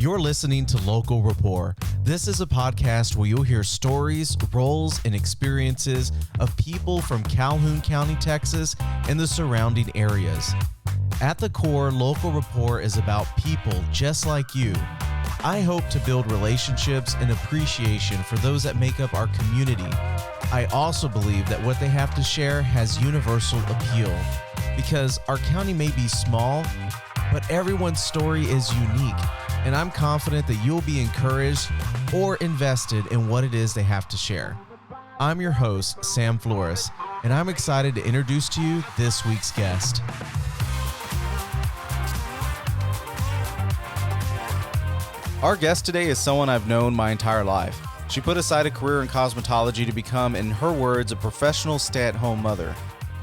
You're listening to Local Rapport. This is a podcast where you'll hear stories, roles, and experiences of people from Calhoun County, Texas, and the surrounding areas. At the core, Local Rapport is about people just like you. I hope to build relationships and appreciation for those that make up our community. I also believe that what they have to share has universal appeal, because our county may be small, but everyone's story is unique, and I'm confident that you'll be encouraged or invested in what it is they have to share. I'm your host, Sam Flores, and I'm excited to introduce to you this week's guest. Our guest today is someone I've known my entire life. She put aside a career in cosmetology to become, in her words, a professional stay-at-home mother.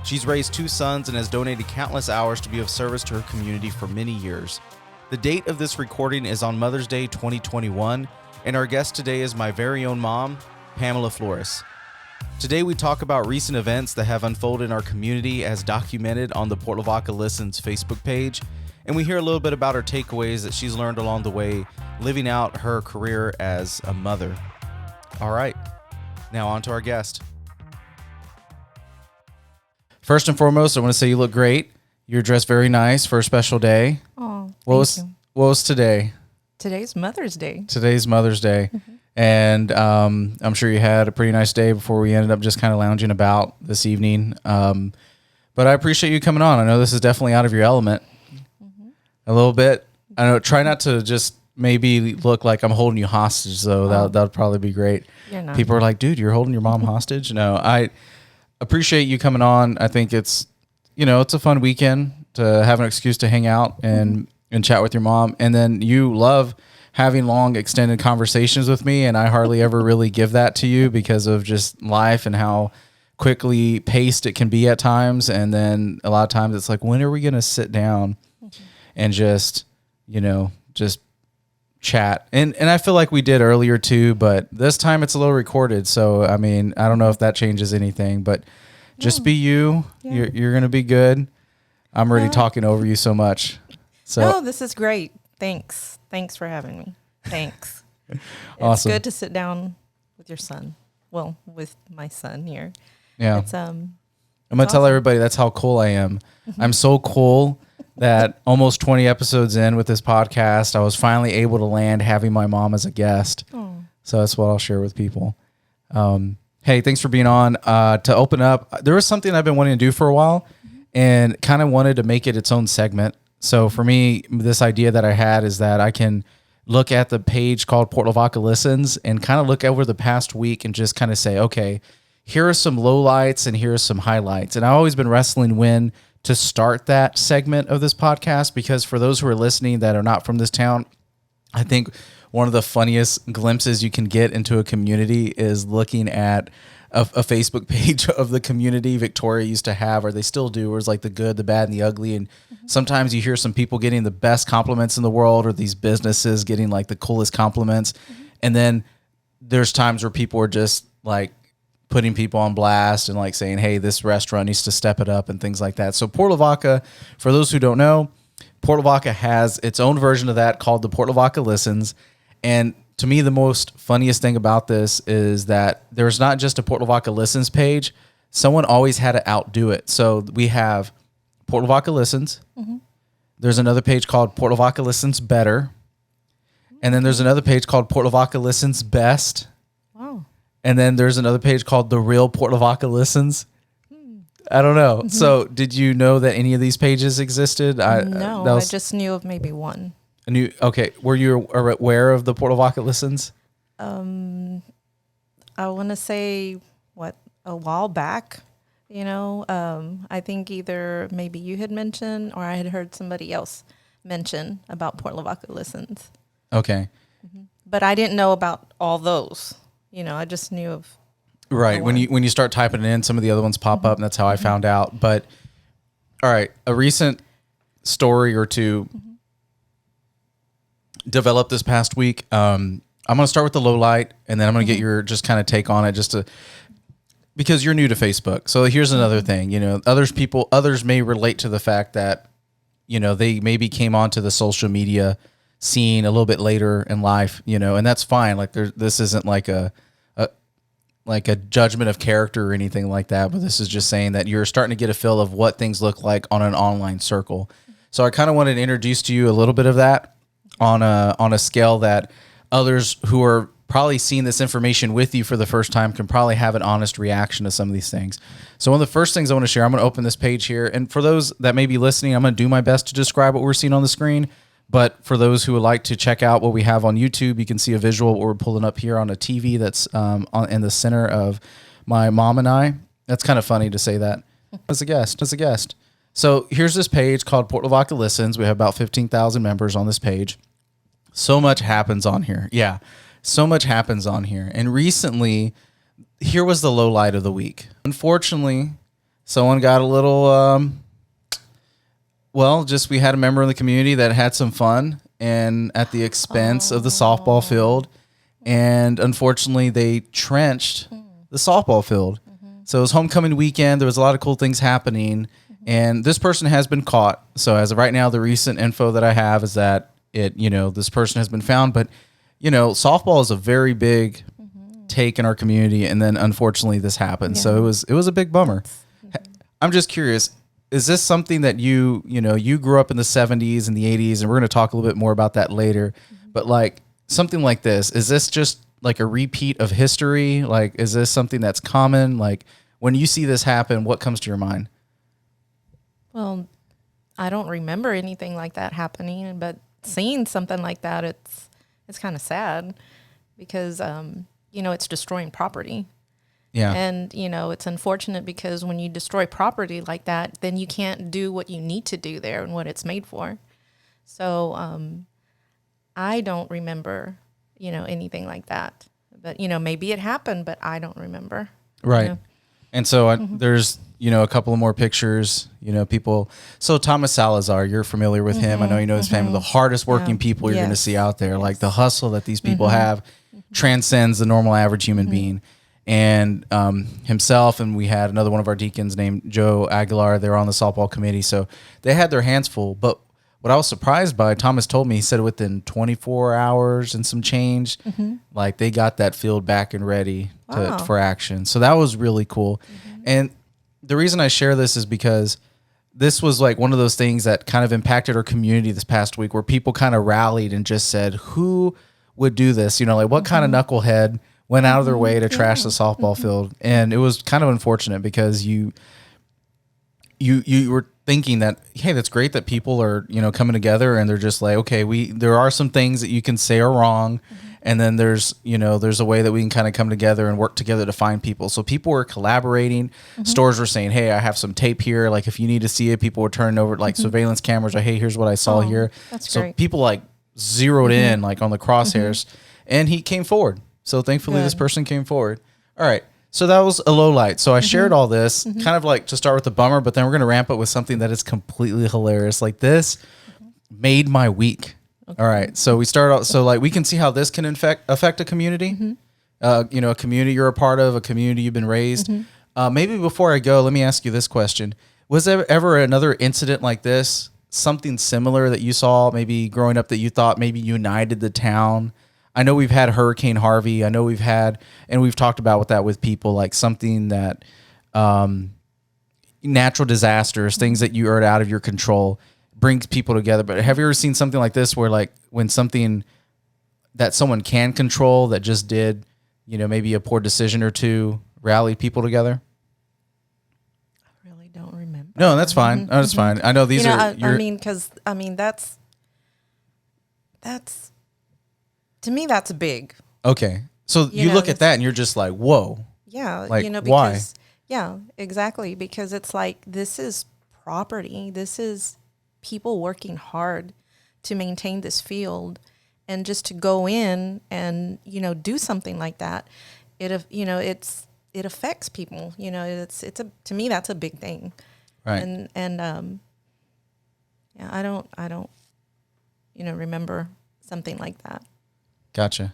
She's raised 2 sons and has donated countless hours to be of service to her community for many years. The date of this recording is on Mother's Day 2021, and our guest today is my very own mom, Pamela Flores. Today we talk about recent events that have unfolded in our community as documented on the Lavaca Listens Facebook page, and we hear a little bit about her takeaways that she's learned along the way living out her career as a mother. All right, now on to our guest. First and foremost, I want to say you look great. You're dressed very nice for a special day. Oh, What was today? Today's Mother's Day. Today's Mother's Day. Mm-hmm. And I'm sure you had a pretty nice day before we ended up just kind of lounging about this evening. But I appreciate you coming on. I know this is definitely out of your element. Mm-hmm. A little bit. I know. Try not to just maybe look like I'm holding you hostage, though. That would probably be great. You're not. People are like, dude, you're holding your mom hostage? No, I appreciate you coming on. I think it's a fun weekend to have an excuse to hang out and chat with your mom. And then you love having long, extended conversations with me, and I hardly ever really give that to you because of just life and how quickly paced it can be at times. And then a lot of times it's like, when are we going to sit down and just chat? And I feel like we did earlier too, but this time it's a little recorded. So, I mean, I don't know if that changes anything, but just be you. Yeah. You're going to be good. I'm already talking over you so much. So no, this is great. Thanks for having me. Thanks. Awesome. It's good to sit down with your son. Well, with my son here. Yeah. I'm going to tell everybody that's how cool I am. I'm so cool that almost 20 episodes in with this podcast, I was finally able to land having my mom as a guest. Oh. So that's what I'll share with people. Hey, thanks for being on. To open up, there was something I've been wanting to do for a while and kind of wanted to make it its own segment. So for me, this idea that I had is that I can look at the page called Lavaca Listens and kind of look over the past week and just kind of say, okay, here are some lowlights and here are some highlights. And I've always been wrestling when to start that segment of this podcast, because for those who are listening that are not from this town, I think one of the funniest glimpses you can get into a community is looking at a Facebook page of the community Victoria used to have, or they still do, where it's like the good, the bad, and the ugly. And sometimes you hear some people getting the best compliments in the world, or these businesses getting like the coolest compliments. And then there's times where people are just like putting people on blast and like saying, hey, this restaurant needs to step it up and things like that. So Lavaca, for those who don't know, Lavaca has its own version of that called the Lavaca Listens. And to me, the most funniest thing about this is that there's not just a Lavaca Listens page. Someone always had to outdo it. So we have Lavaca Listens. Mm-hmm. There's another page called Lavaca Listens Better. And then there's another page called Lavaca Listens Best. Wow. And then there's another page called The Real Lavaca Listens. I don't know. Mm-hmm. So did you know that any of these pages existed? No, I just knew of maybe one. Okay. Were you aware of the Lavaca Listens? I want to say, a while back, I think either maybe you had mentioned or I had heard somebody else mention about Lavaca Listens. Okay. Mm-hmm. But I didn't know about all those. I just knew of. Right. When you start typing it in, some of the other ones pop up, and that's how I found out. But all right, a recent story or two developed this past week. I'm going to start with the low light, and then I'm going to get your just kind of take on it, because you're new to Facebook. So here's another thing. Others may relate to the fact that they maybe came onto the social media seen a little bit later in life, and that's fine. Like this isn't like a judgment of character or anything like that, but this is just saying that you're starting to get a feel of what things look like on an online circle. So I kind of wanted to introduce to you a little bit of that on a scale that others who are probably seeing this information with you for the first time can probably have an honest reaction to some of these things. So one of the first things I want to share, I'm going to open this page here. And for those that may be listening, I'm going to do my best to describe what we're seeing on the screen. But for those who would like to check out what we have on YouTube, you can see a visual what we're pulling up here on a TV that's in the center of my mom and I. That's kind of funny to say that as a guest. So here's this page called Lavaca Listens. We have about 15,000 members on this page. So much happens on here. Yeah, so much happens on here. And recently, here was the low light of the week. Unfortunately, someone got a little... we had a member in the community that had some fun and at the expense of the softball field. And unfortunately, they trenched the softball field. So it was homecoming weekend. There was a lot of cool things happening. And this person has been caught. So as of right now, the recent info that I have is that this person has been found. But, softball is a very big take in our community. And then unfortunately, this happened. Yeah. So it was a big bummer. I'm just curious. Is this something that you grew up in the 70s and the 80s, and we're going to talk a little bit more about that later, but like something like this, is this just like a repeat of history? Like, is this something that's common? Like when you see this happen, what comes to your mind? Well, I don't remember anything like that happening, but seeing something like that, it's kind of sad because, it's destroying property. Yeah. And, it's unfortunate because when you destroy property like that, then you can't do what you need to do there and what it's made for. So I don't remember, anything like that. But, maybe it happened, but I don't remember. Right. And so there's, a couple of more pictures, people. So Thomas Salazar, you're familiar with him. I know you know his family, the hardest working people you're going to see out there. Yes. Like the hustle that these people have transcends the normal average human being. And himself, and we had another one of our deacons named Joe Aguilar. They were on the softball committee, so they had their hands full. But what I was surprised by, Thomas told me, he said within 24 hours and some change, like they got that field back and ready for action. So that was really cool. And the reason I share this is because this was like one of those things that kind of impacted our community this past week, where people kind of rallied and just said, "Who would do this? Like what kind of knucklehead went out of their way to trash the softball field?" And it was kind of unfortunate because you were thinking that, hey, that's great that people are, coming together and they're just like, okay, there are some things that you can say are wrong. And then there's a way that we can kind of come together and work together to find people. So people were collaborating. Stores were saying, hey, I have some tape here. Like if you need to see it, people were turning over like surveillance cameras. Like, hey, here's what I saw here. That's so great. People like zeroed in like on the crosshairs and he came forward. So thankfully this person came forward. All right. So that was a low light. So I shared all this kind of like to start with the bummer, but then we're going to ramp up with something that is completely hilarious. Like this made my week. Okay. All right. So we start out. So like we can see how this can affect a community, a community you're a part of, a community you've been raised. Maybe before I go, let me ask you this question. Was there ever another incident like this, something similar that you saw maybe growing up that you thought maybe united the town? I know we've had Hurricane Harvey. I know we've talked about that with people, like something that natural disasters, things that you are out of your control, brings people together. But have you ever seen something like this where like when something that someone can control that just did, maybe a poor decision or two, rally people together? I really don't remember. No, that's fine. No, that's fine. I know these are... that's... To me, that's big. Okay. So you look at that and you're just like, whoa. Yeah. Like, because, why? Yeah, exactly. Because it's like, this is property. This is people working hard to maintain this field. And just to go in and, do something like that, it affects people. To me, that's a big thing. Right. And I don't remember something like that. Gotcha.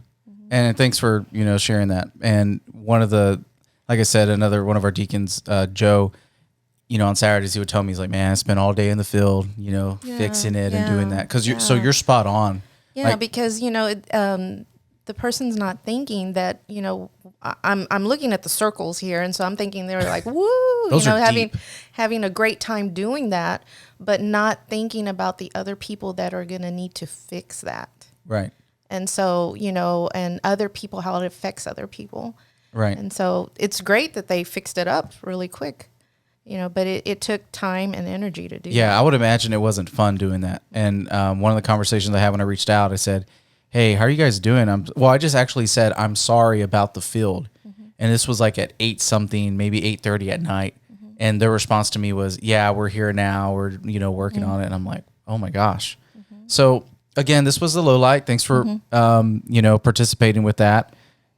And thanks for, sharing that. And one of the, like I said, another one of our deacons, Joe, on Saturdays, he would tell me, he's like, man, I spent all day in the field, fixing it and doing that. Cause you're spot on. Yeah, Like, because the person's not thinking that I'm looking at the circles here, and so I'm thinking they're like, woo, Those are having deep. having a great time doing that, but not thinking about the other people that are going to need to fix that. right. And so, and other people, how it affects other people. Right. And so it's great that they fixed it up really quick, but it took time and energy to do that. Yeah, I would imagine it wasn't fun doing that. And one of the conversations I had when I reached out, I said, hey, how are you guys doing? I just actually said, I'm sorry about the field. And this was like at 8 something, maybe 8:30 at night. And their response to me was, yeah, we're here now. We're, working on it. And I'm like, oh my gosh. So again, this was the low light. Thanks for, participating with that.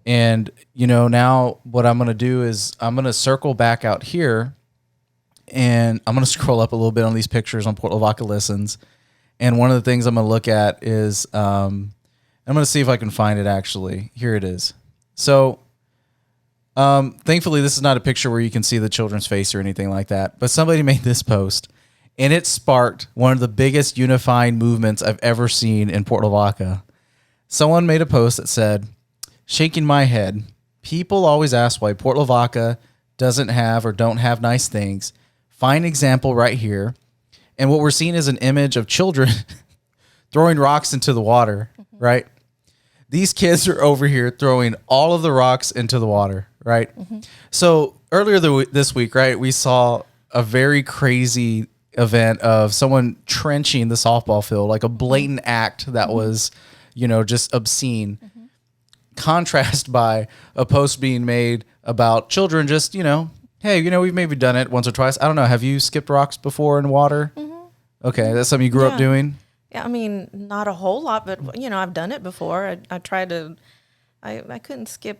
And, now what I'm going to do is I'm going to circle back out here and I'm going to scroll up a little bit on these pictures on Port Lavaca Listens. And one of the things I'm going to look at is, I'm going to see if I can find it actually. Here it is. So, thankfully this is not a picture where you can see the children's face or anything like that, but somebody made this post and it sparked one of the biggest unifying movements I've ever seen in Port Lavaca. Someone made a post that said, shaking my head, people always ask why Port Lavaca doesn't have or don't have nice things. Fine example right here. And what we're seeing is an image of children throwing rocks into the water, right? These kids are over here throwing all of the rocks into the water, right? So earlier this week, right, we saw a very crazy event of someone trenching the softball field, like a blatant act that was, just obscene. Contrast by a post being made about children just, hey, we've maybe done it once or twice. I don't know. Have you skipped rocks before in water? Okay, that's something you grew up doing? Yeah, I mean, not a whole lot, but I've done it before. I tried to. I couldn't skip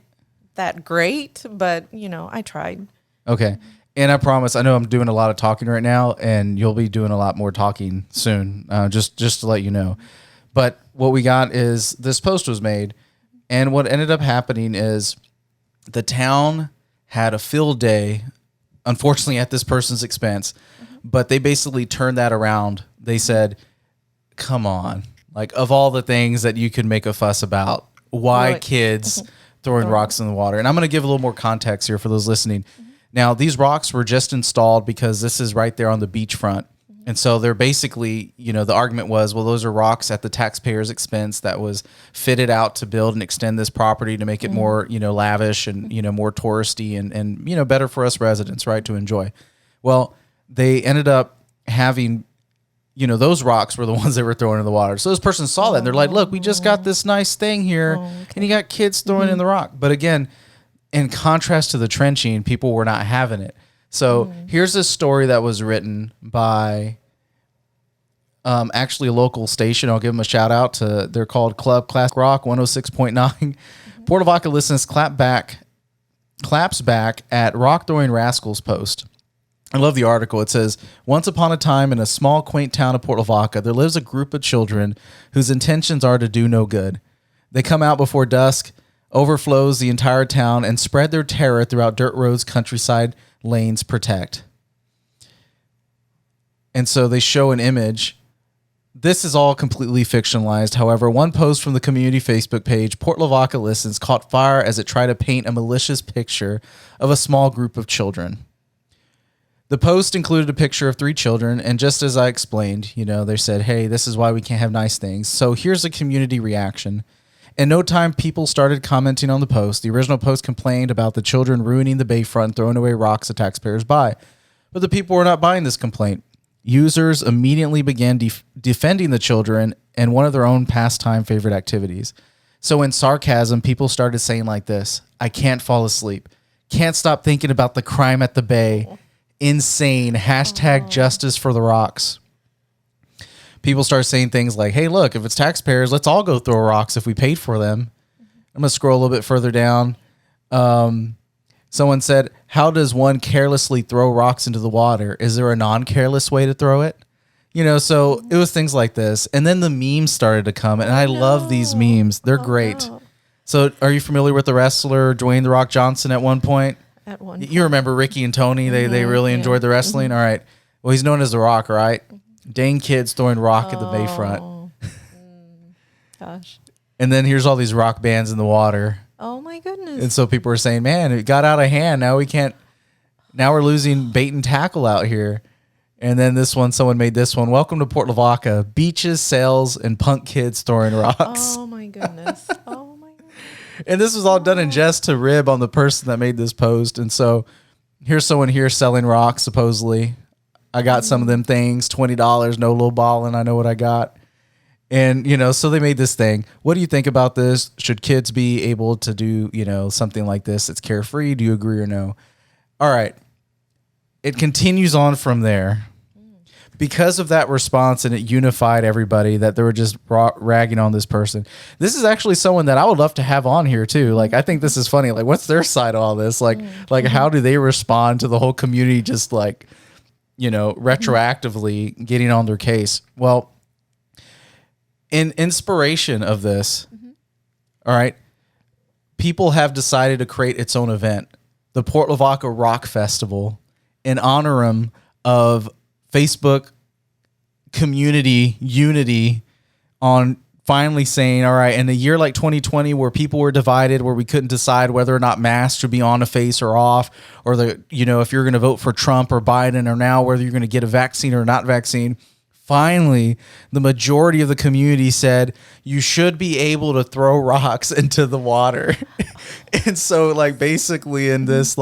that great, but I tried. Okay, and I promise, I know I'm doing a lot of talking right now, and you'll be doing a lot more talking soon. Just to let you know. But what we got is this post was made, and what ended up happening is the town had a field day, unfortunately at this person's expense, but they basically turned that around. They said, come on, like of all the things that you could make a fuss about, why kids throwing rocks in the water? And I'm going to give a little more context here for those listening. Now, these rocks were just installed because this is right there on the beachfront. And so they're basically, the argument was, well, those are rocks at the taxpayer's expense that was fitted out to build and extend this property to make it more, lavish and, more touristy and better for us residents, right, to enjoy. Well, they ended up having, those rocks were the ones they were throwing in the water. So this person saw that and they're like, look, we just got this nice thing here and you got kids throwing in the rock. But again, in contrast to the trenching, people were not having it. So here's a story that was written by actually a local station. I'll give them a shout out to, they're called Club Classic Rock 106.9. Port Lavaca Listens claps back at Rock Throwing Rascals post. I love the article. It says, once upon a time in a small, quaint town of Port Lavaca, there lives a group of children whose intentions are to do no good. They come out before dusk, overflows the entire town, and spread their terror throughout dirt roads, countryside, lanes protect. And so they show an image. This is all completely fictionalized. However, one post from the community Facebook page, Port Lavaca Listens, caught fire as it tried to paint a malicious picture of a small group of children. The post included a picture of 3 children, and just as I explained, they said, hey, this is why we can't have nice things. So here's a community reaction. In no time, people started commenting on the post. The original post complained about the children ruining the bayfront, throwing away rocks that taxpayers buy. But the people were not buying this complaint. Users immediately began defending the children and one of their own pastime favorite activities. So in sarcasm, people started saying like this, I can't fall asleep. Can't stop thinking about the crime at the bay. Insane. Hashtag justice for the rocks. People start saying things like, hey, look, if it's taxpayers, let's all go throw rocks if we paid for them. I'm going to scroll a little bit further down. Someone said, how does one carelessly throw rocks into the water? Is there a non-careless way to throw it? So it was things like this. And then the memes started to come, and I love these memes. They're great. No. So are you familiar with the wrestler Dwayne "The Rock" Johnson at one point? At one You remember Ricky and Tony? They really enjoyed the wrestling? All right. Well, he's known as The Rock, right? Dang kids throwing rock at the bayfront. Gosh. And then here's all these rock bands in the water. Oh my goodness. And so people were saying, man, it got out of hand. Now we're losing bait and tackle out here. And then someone made this one. Welcome to Port Lavaca. Beaches, sails, and punk kids throwing rocks. Oh my goodness. Oh my goodness. And this was all done in jest to rib on the person that made this post. And so here's someone here selling rocks, supposedly. I got some of them things, $20, no low balling. I know what I got. And, so they made this thing. What do you think about this? Should kids be able to do, something like this? It's carefree. Do you agree or no? All right. It continues on from there. Because of that response, and it unified everybody that they were just ragging on this person. This is actually someone that I would love to have on here too. Like, I think this is funny. Like, what's their side of all this? Like how do they respond to the whole community just retroactively getting on their case? Well, in inspiration of this, all right, people have decided to create its own event, the Port Lavaca Rock Festival, in honor of Facebook community unity on finally saying, all right, in a year like 2020 where people were divided, where we couldn't decide whether or not masks should be on a face or off, or if you're going to vote for Trump or Biden, or now whether you're going to get a vaccine or not vaccine. Finally, the majority of the community said you should be able to throw rocks into the water. And so basically in this,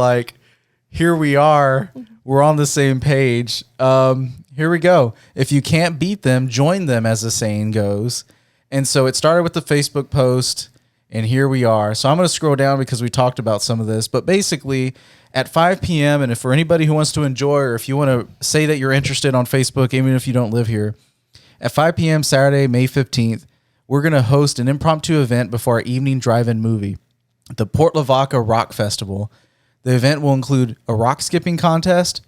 here we are, we're on the same page. Here we go. If you can't beat them, join them, as the saying goes. And so it started with the Facebook post, and here we are. So I'm going to scroll down because we talked about some of this, but basically at 5 p.m., and if for anybody who wants to enjoy, or if you want to say that you're interested on Facebook, even if you don't live here, at 5 p.m. Saturday, May 15th, we're going to host an impromptu event before our evening drive-in movie, the Port Lavaca Rock Festival. The event will include a rock skipping contest,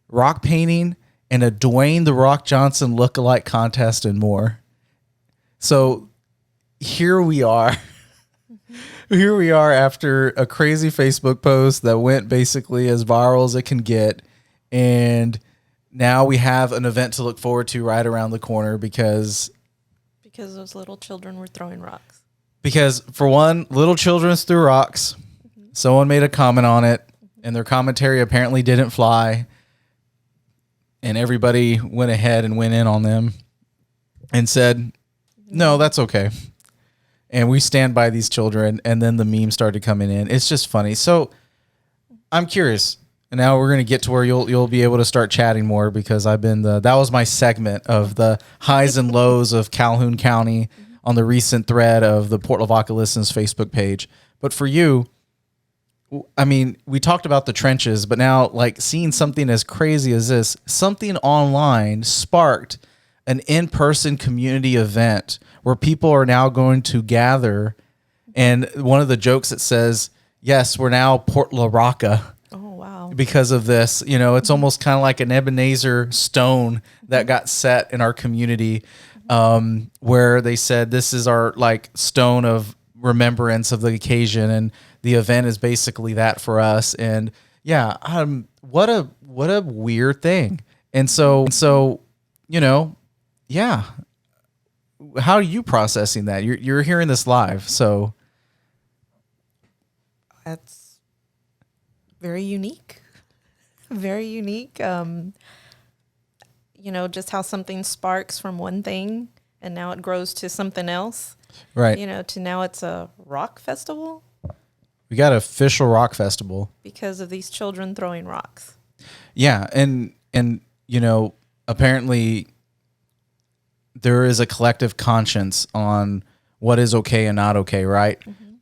rock painting, and a Dwayne The Rock Johnson lookalike contest, and more. So here we are. Here we are after a crazy Facebook post that went basically as viral as it can get. And now we have an event to look forward to right around the corner because those little children were throwing rocks. Because for one, little children threw rocks. Someone made a comment on it, and their commentary apparently didn't fly. And everybody went ahead and went in on them and said, no, that's okay. And we stand by these children. And then the memes started coming in. It's just funny. So I'm curious. And now we're going to get to where you'll be able to start chatting more, because that was my segment of the highs and lows of Calhoun County on the recent thread of the Port Lavaca Listens Facebook page. But for you, I mean, we talked about the trenches, but now seeing something as crazy as this, something online sparked an in-person community event where people are now going to gather. And one of the jokes, it says, yes, we're now Port Lavaca. Oh, wow. Because of this, it's almost kind of like an Ebenezer stone that got set in our community, where they said, this is our stone of remembrance of the occasion. And the event is basically that for us. And yeah, what a weird thing. And so, yeah. How are you processing that? You're hearing this live, so that's very unique. Very unique. Just how something sparks from one thing and now it grows to something else. Right. To now it's a rock festival. We got an official rock festival because of these children throwing rocks. Yeah, and apparently there is a collective conscience on what is okay and not okay, right? Mm-hmm.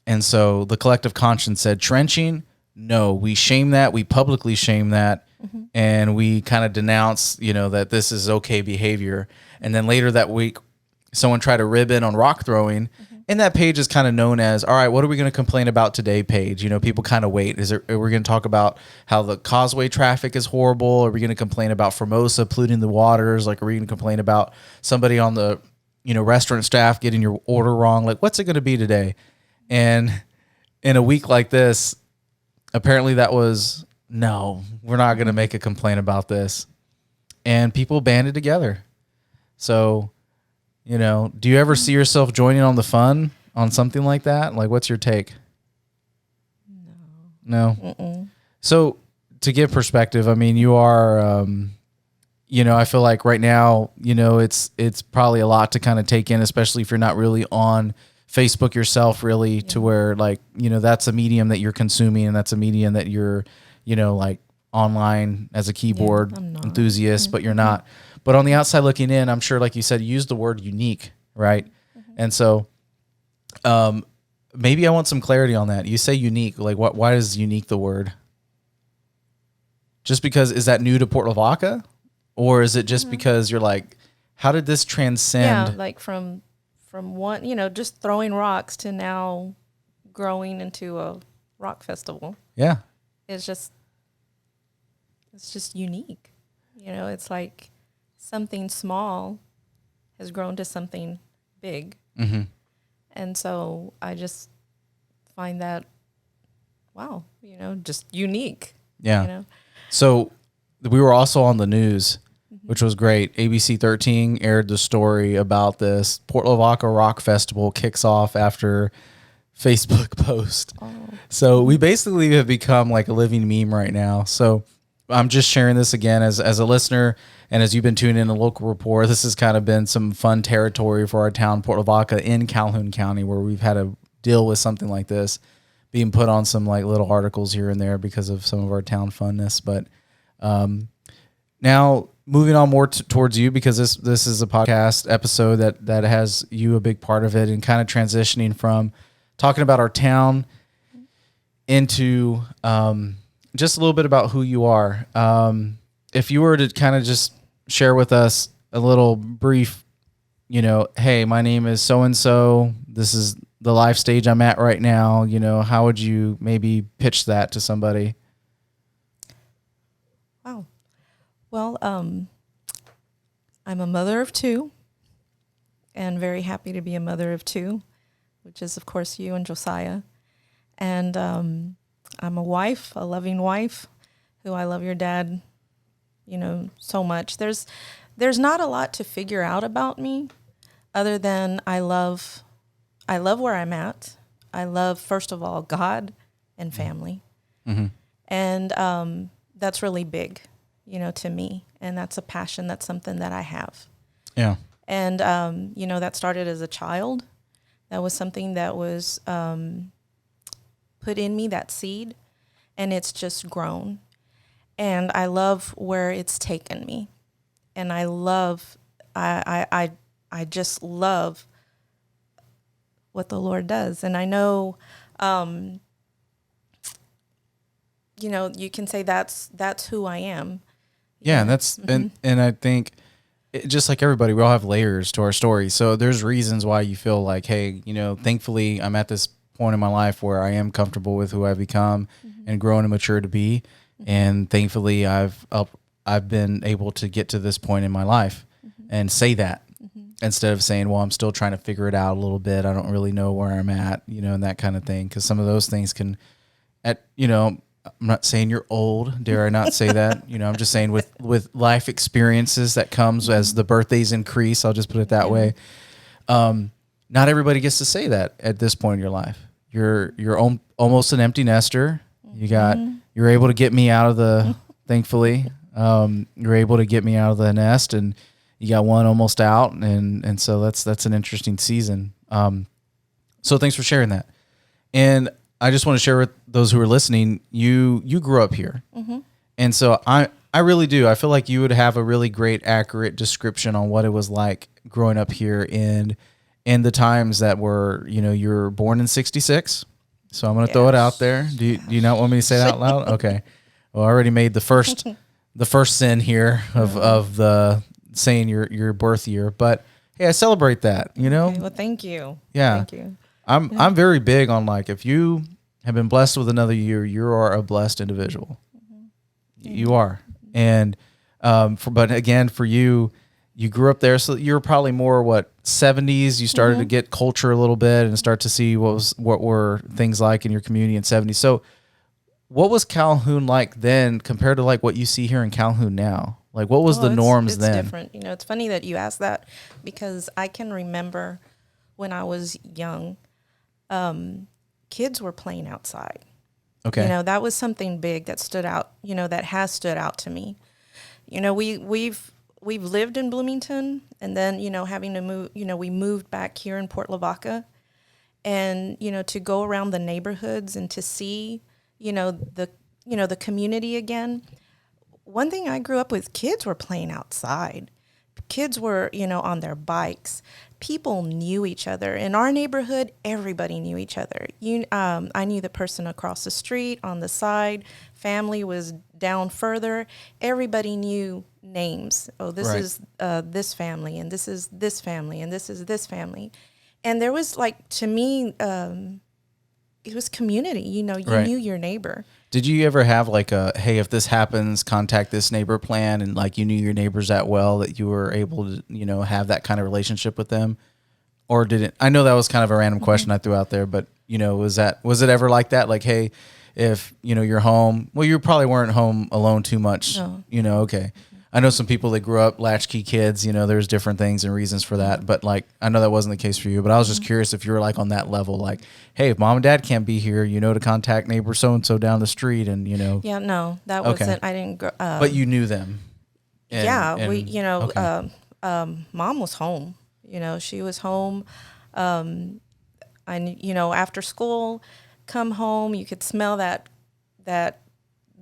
And so the collective conscience said trenching, no, we shame that, we publicly shame that, mm-hmm. and we kind of denounce, that this is okay behavior. And then later that week, someone tried to rib in on rock throwing, mm-hmm. and that page is kind of known as, all right, what are we going to complain about today page? People kind of wait. Are we going to talk about how the causeway traffic is horrible? Are we going to complain about Formosa polluting the waters? Are we going to complain about somebody on the, restaurant staff getting your order wrong? What's it going to be today? And in a week like this, apparently that was, no, we're not going to make a complaint about this. And people banded together. So You know, do you ever see yourself joining on the fun on something like that? Like, what's your take? No. Mm-mm. So to give perspective, I mean, you are, you know, I feel like right now, you know, it's probably a lot to kind of take in, especially if you're not really on Facebook yourself, really, to where, like, you know, that's a medium that you're consuming, and that's a medium that you're, you know, like online as a keyboard enthusiast, but you're not. But on the outside looking in, I'm sure, like you said, you use the word unique, right? And so maybe I want some clarity on that. You say unique, like why is unique the word? Just because, is that new to Port Lavaca? Or is it just because you're like, how did this transcend? Yeah, like from one, you know, just throwing rocks to now growing into a rock festival. Yeah. It's just unique. You know, it's like something small has grown to something big. Mm-hmm. And so I just find that, wow, you know, just unique. Yeah. You know? So we were also on the news, which was great. ABC 13 aired the story about this. Port Lavaca Rock Festival kicks off after Facebook post. Oh. So we basically have become like a living meme right now. So I'm just sharing this again as a listener, and as you've been tuning in to Local Rapport, this has kind of been some fun territory for our town, Port Lavaca, in Calhoun County, where we've had to deal with something like this being put on some like little articles here and there because of some of our town funness. But now moving on more towards you, because this is a podcast episode that has you a big part of it, and kind of transitioning from talking about our town into just a little bit about who you are. If you were to kind of just share with us a little brief, you know, hey, my name is so-and-so, this is the life stage I'm at right now, you know, how would you maybe pitch that to somebody? Wow. Well, I'm a mother of two, and very happy to be a mother of two, which is, of course, you and Josiah. And I'm a wife, a loving wife, who I love your dad, you know, so much. There's not a lot to figure out about me other than I love where I'm at. I love, first of all, God and family. Mm-hmm. And that's really big, you know, to me. And that's a passion. That's something that I have. Yeah. And, you know, that started as a child. That was something that was put in me, that seed, and it's just grown. And I love where it's taken me. And I just love what the Lord does. And I know, you know, you can say that's who I am. Yeah, and that's and I think just like everybody, we all have layers to our story. So there's reasons why you feel like, hey, you know, thankfully I'm at this point in my life where I am comfortable with who I've become and grown and matured to be, and thankfully I've been able to get to this point in my life and say that instead of saying, well, I'm still trying to figure it out a little bit. I don't really know where I'm at, you know, and that kind of thing. Because some of those things can, you know, I'm not saying you're old, dare I not say that. You know, I'm just saying with life experiences that comes as the birthdays increase, I'll just put it that way. Not everybody gets to say that at this point in your life. You're almost an empty nester. You're able to get me out of the, thankfully, you're able to get me out of the nest, and you got one almost out. And so that's an interesting season. So thanks for sharing that. And I just want to share with those who are listening, you grew up here. And so I really do. I feel like you would have a really great, accurate description on what it was like growing up here in the times that were, you know, you were born in 1966. So I'm going to throw it out there. Do you not want me to say it out loud? Okay. Well, I already made the first sin here of the saying your birth year, but hey, I celebrate that, you know? Okay, well, thank you. Yeah. Thank you. I'm very big on, like, if you have been blessed with another year, you are a blessed individual. You are. And but again, for you grew up there, so you're probably more 70s. You started to get culture a little bit and start to see what were things like in your community in 70s. So what was Calhoun like then compared to like what you see here in Calhoun now? Like, what was the norms it's then? different. You know, it's funny that you asked that because I can remember when I was young, kids were playing outside. Okay. You know, that was something big that stood out, you know, that has stood out to me. You know, we've lived in Bloomington, and then, you know, having to move, you know, we moved back here in Port Lavaca, and, you know, to go around the neighborhoods and to see, you know, the community again. One thing I grew up with, kids were playing outside. Kids were, you know, on their bikes. People knew each other. In our neighborhood, everybody knew each other. I knew the person across the street, on the side. Family was down further. Everybody knew names. Oh, this Right. is this family, and this is this family, and this is this family. And there was, like, to me, it was community. You know, you Right. knew your neighbor. Did you ever have like a, hey, if this happens, contact this neighbor plan, and like you knew your neighbors that well that you were able to, you know, have that kind of relationship with them? Or did it, I know that was kind of a random question I threw out there, but you know, was it ever like that? Like, hey, if, you know, you're home, well, you probably weren't home alone too much, No. you know, okay. I know some people that grew up latchkey kids, you know, there's different things and reasons for that. But like, I know that wasn't the case for you, but I was just curious if you were like on that level, like, hey, if mom and dad can't be here, you know, to contact neighbor so-and-so down the street, and, you know. Yeah, no, that Okay. wasn't, I didn't grow But you knew them. we, you know, okay. mom was home, you know, she was home. You know, after school, come home, you could smell that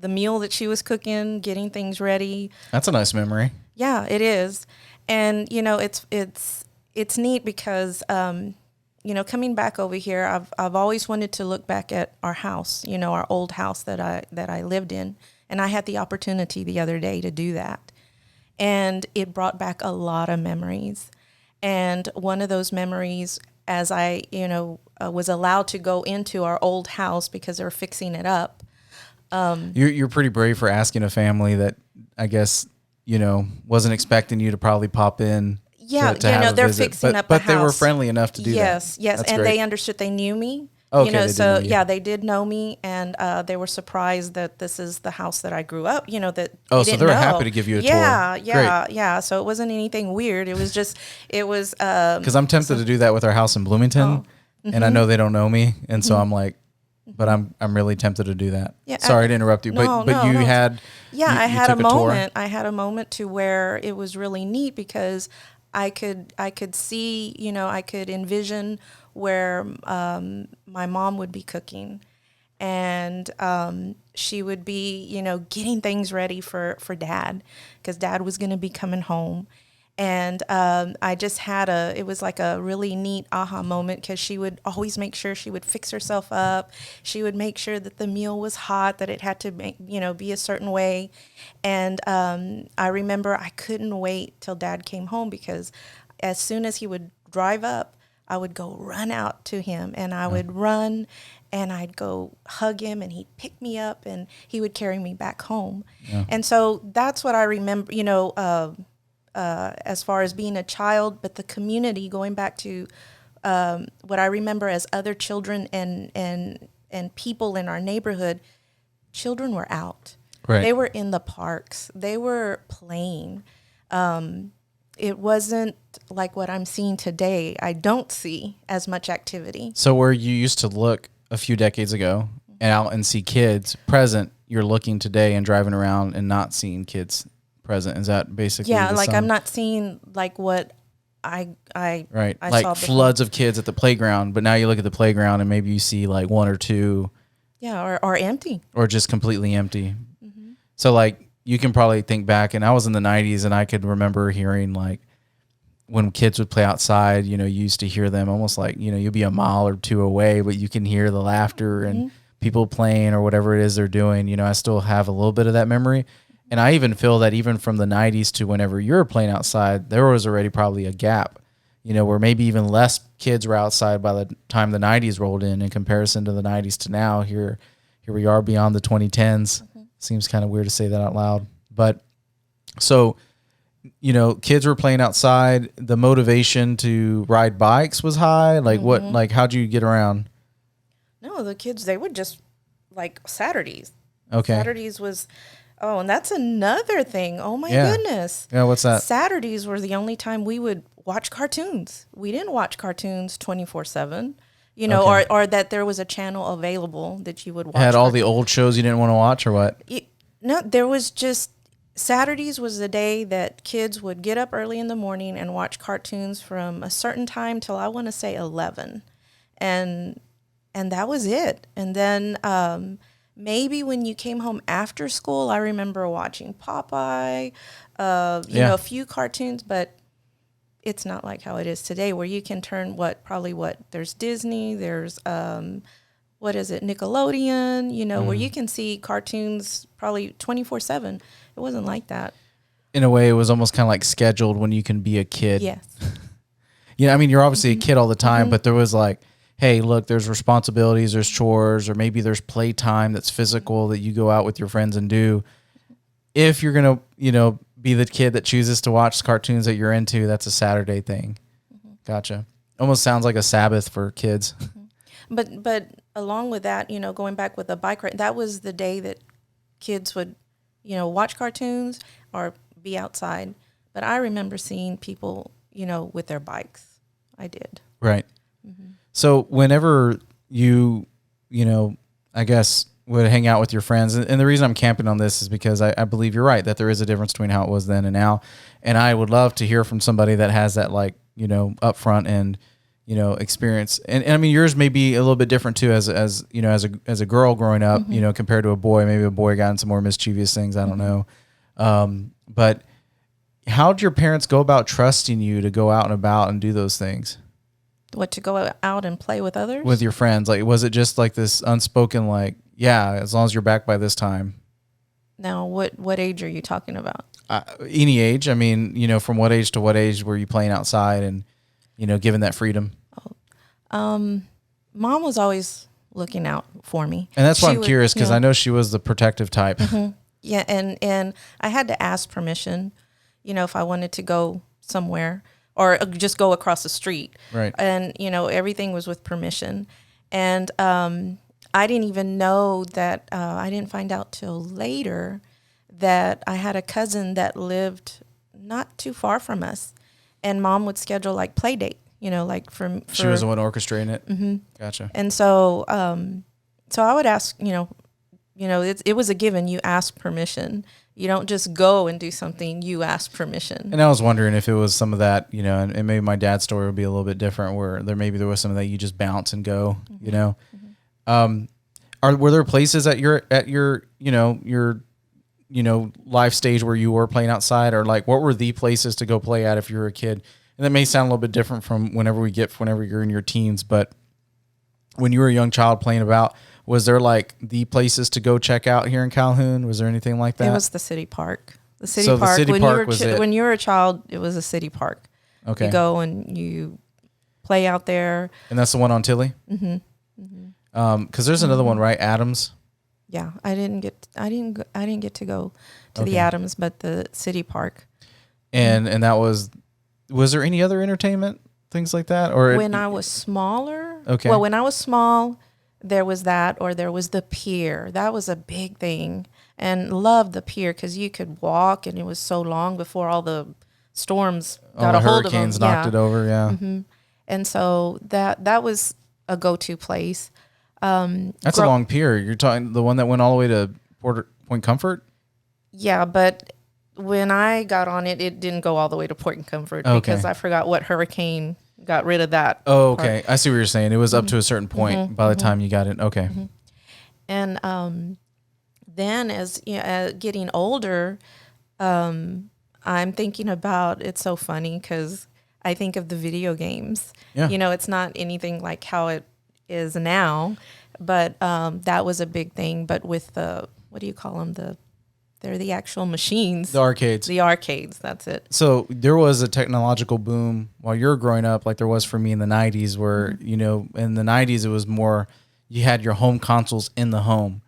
the meal that she was cooking, getting things ready. That's a nice memory. Yeah, it is. And, you know, it's neat because, you know, coming back over here, I've always wanted to look back at our house, you know, our old house that I lived in. And I had the opportunity the other day to do that. And it brought back a lot of memories. And one of those memories, as I, you know, was allowed to go into our old house because they were fixing it up. You're pretty brave for asking a family that, I guess, you know, wasn't expecting you to probably pop in. Yeah, to you have know, a they're visit. fixing up a But they were house. friendly enough to do that. Yes, That's and great. they understood. They knew me. Okay, you know, they did so know you. yeah, they did know me, and they were surprised that this is the house that I grew up. You know that. Oh, they so didn't they were know. happy to give you a tour. Yeah. So it wasn't anything weird. It was just, it was. Because I'm tempted to do that with our house in Bloomington, and I know they don't know me, and so I'm like, but I'm really tempted to do that. Yeah, Sorry to interrupt you, but you had. Yeah, you, I you had a took tour? moment. I had a moment to where it was really neat because I could see, you know, I could envision where my mom would be cooking, and she would be, you know, getting things ready for dad because dad was going to be coming home. And I just had it was like a really neat aha moment because she would always make sure she would fix herself up. She would make sure that the meal was hot, that it had to make, you know, be a certain way. And I remember I couldn't wait till dad came home because as soon as he would drive up, I would go run out to him and I would run and I'd go hug him and he'd pick me up and he would carry me back home. Yeah. And so that's what I remember, you know, as far as being a child, but the community, going back to what I remember as other children and people in our neighborhood, children were out. Right. They were in the parks. They were playing. It wasn't like what I'm seeing today. I don't see as much activity. So where you used to look a few decades ago and out and see kids present, you're looking today and driving around and not seeing kids present. Is that basically? Yeah, the like sum? I'm not seeing like what I right, I like saw before. floods of kids at the playground, but now you look at the playground and maybe you see like one or two, Yeah, or empty. or just completely empty. So like you can probably think back, and I was in the 90s and I could remember hearing like when kids would play outside, you know, you used to hear them almost like, you know, you'd be a mile or two away, but you can hear the laughter and people playing or whatever it is they're doing. You know, I still have a little bit of that memory. And I even feel that even from the 90s to whenever you were playing outside, there was already probably a gap, you know, where maybe even less kids were outside by the time the 90s rolled in comparison to the 90s to now. Here we are beyond the 2010s. Seems kind of weird to say that out loud. But so, you know, kids were playing outside. The motivation to ride bikes was high. Like what, like how'd you get around? No, the kids, they would just like Saturdays. Okay. Saturdays was, Oh, and that's another thing. Oh my Yeah. goodness. Yeah, what's that? Saturdays were the only time we would watch cartoons. We didn't watch cartoons 24/7. You know, Okay. or that there was a channel available that you would watch. Had all the old shows you didn't want to watch or what? No, there was just Saturdays was the day that kids would get up early in the morning and watch cartoons from a certain time till I want to say 11. And that was it. And then maybe when you came home after school, I remember watching Popeye, you know, a few cartoons, but it's not like how it is today where you can turn there's Disney, there's what is it, Nickelodeon, you know, where you can see cartoons probably 24/7. It wasn't like that. In a way, it was almost kind of like scheduled when you can be a kid. Yes. You know, I mean, you're obviously a kid all the time, but there was like, hey, look, there's responsibilities, there's chores, or maybe there's playtime that's physical that you go out with your friends and do. If you're going to, you know, be the kid that chooses to watch cartoons that you're into, that's a Saturday thing. Gotcha. Almost sounds like a Sabbath for kids. But along with that, you know, going back with the bike ride, that was the day that kids would, you know, watch cartoons or be outside. But I remember seeing people, you know, with their bikes. I did. Right. So whenever you know, I guess would hang out with your friends, and the reason I'm camping on this is because I believe you're right, that there is a difference between how it was then and now. And I would love to hear from somebody that has that, like, you know, upfront and, you know, experience. And I mean, yours may be a little bit different too, as you know, as a girl growing up, you know, compared to a boy. Maybe a boy got in some more mischievous things. I don't know. But how'd your parents go about trusting you to go out and about and do those things? What, to go out and play with others? With your friends? Like, was it just like this unspoken, like, yeah, as long as you're back by this time? Now, what age are you talking about? Any age. I mean, you know, from what age to what age were you playing outside and, you know, given that freedom? Mom was always looking out for me. And that's why I'm curious, because I know she was the protective type. Yeah, and I had to ask permission, you know, if I wanted to go somewhere or just go across the street. Right. And, you know, everything was with permission. And I didn't even know that, I didn't find out till later that I had a cousin that lived not too far from us. And Mom would schedule like play date, you know, like She was the one orchestrating it. Mm-hmm. Gotcha. And so, so I would ask, you know, it was a given. You ask permission. You don't just go and do something. You ask permission. And I was wondering if it was some of that, you know, and maybe my dad's story would be a little bit different, where there was some of that you just bounce and go, you know. Were there places at your life stage where you were playing outside, or like what were the places to go play at if you were a kid? And that may sound a little bit different from whenever you're in your teens, but when you were a young child playing about, was there like the places to go check out here in Calhoun? Was there anything like that? It was the city park. The city So park. the city park was it. When you were a child, it was a city park. Okay. You go and you play out there. And that's the one on Tilly? Because there's another one, right? Adams? Yeah, I didn't get to go to the Adams, but the city park. And that was there any other entertainment, things like that? Or when I was smaller? Okay. Well, when I was small, there was that, or there was the pier. That was a big thing, and loved the pier because you could walk, and it was so long before all the storms got a hold of them. Hurricanes knocked it over, yeah. And so that was a go-to place. That's a long pier. You're talking the one that went all the way to Point Comfort? Yeah, but when I got on it, it didn't go all the way to Point Comfort because I forgot what hurricane got rid of that. Oh, okay. Part. I see what you're saying. It was up to a certain point by the time you got it. Okay. And then as you know, getting older, I'm thinking about, it's so funny because I think of the video games. Yeah. You know, it's not anything like how it is now, but that was a big thing. But with the, what do you call them? They're the actual machines. The arcades. The arcades, that's it. So there was a technological boom while you were growing up, like there was for me in the 90s, where, you know, in the 90s, it was more, you had your home consoles in the home.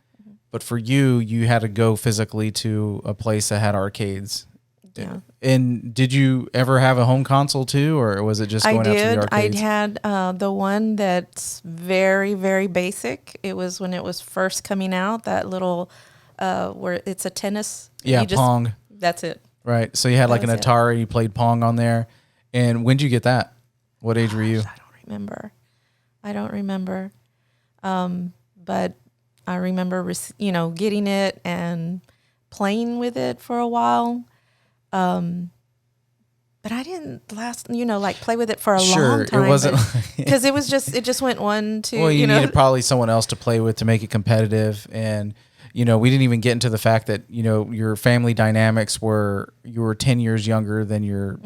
But for you, you had to go physically to a place that had arcades. Yeah. And did you ever have a home console too, or was it just going out to the arcades? I had the one that's very, very basic. It was when it was first coming out, that little where it's a tennis. Yeah, Pong. That's it. Right. So you had like an That was Atari, you played Pong on there. And when did you get that? What age were you? I don't remember. But I remember, getting it and playing with it for a while. But I didn't play with it for a long time. It wasn't because it just went 1, 2. Well, you needed probably someone else to play with to make it competitive. And, we didn't even get into the fact that, your family dynamics were, you were 10 years younger than your,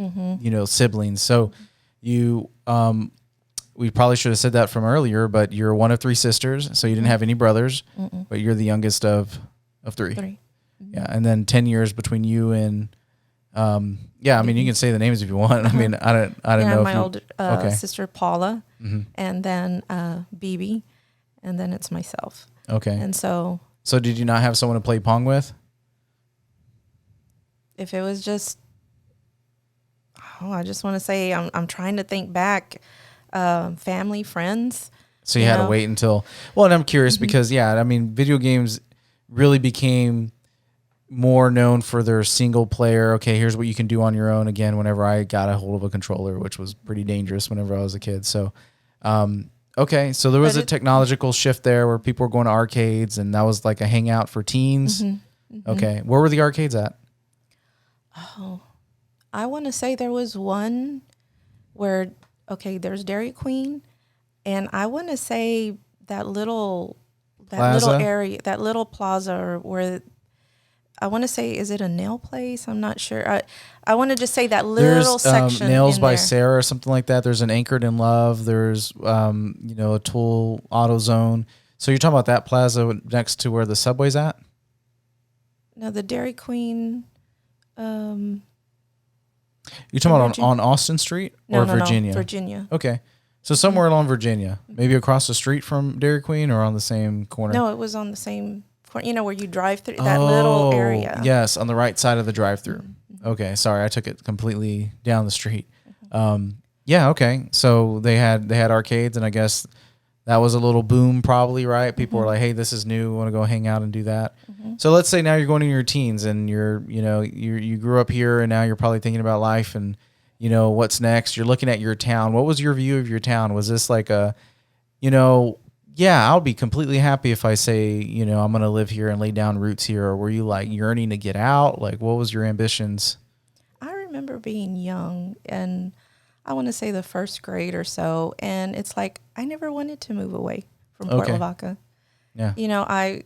siblings. So we probably should have said that from earlier, but you're one of 3 sisters. So you didn't have any brothers, but you're the youngest of 3. 3. Yeah. And then 10 years between you and, I mean, you can say the names if you want. I mean, I don't know. My older sister Paula, and then BB, and then it's myself. Okay. And so did you not have someone to play Pong with? If it was just, I just want to say I'm trying to think back, family, friends. So you had to wait until. Well, and I'm curious because video games really became more known for their single player. Okay, here's what you can do on your own. Again, whenever I got a hold of a controller, which was pretty dangerous whenever I was a kid. So, okay, so there was a technological shift there where people were going to arcades, and that was like a hangout for teens. Okay, where were the arcades at? Oh, I want to say there was one where there's Dairy Queen, and I want to say that little area, that little plaza where. I want to say, is it a nail place? I'm not sure. I want to just say that little section. Nails in by there. Sarah or something like that. There's an Anchored in Love. There's, a Tool Auto Zone. So you're talking about that plaza next to where the Subway's at? No, the Dairy Queen. You're talking about on Austin Street or Virginia? No, Virginia. Okay. So somewhere along Virginia, maybe across the street from Dairy Queen or on the same corner? No, it was on the same. Where you drive through that little area. Yes, on the right side of the drive-through. Okay, sorry, I took it completely down the street. Okay. So they had arcades, and I guess that was a little boom, probably, right? People were like, "Hey, this is new. Want to go hang out and do that?" So let's say now you're going in your teens, and you grew up here, and now you're probably thinking about life and what's next. You're looking at your town. What was your view of your town? Was this like a, I'll be completely happy if I say, I'm going to live here and lay down roots here. Or were you like yearning to get out? Like, what was your ambitions? I remember being young, and I want to say the first grade or so. And it's like, I never wanted to move away from Port Lavaca. Yeah. I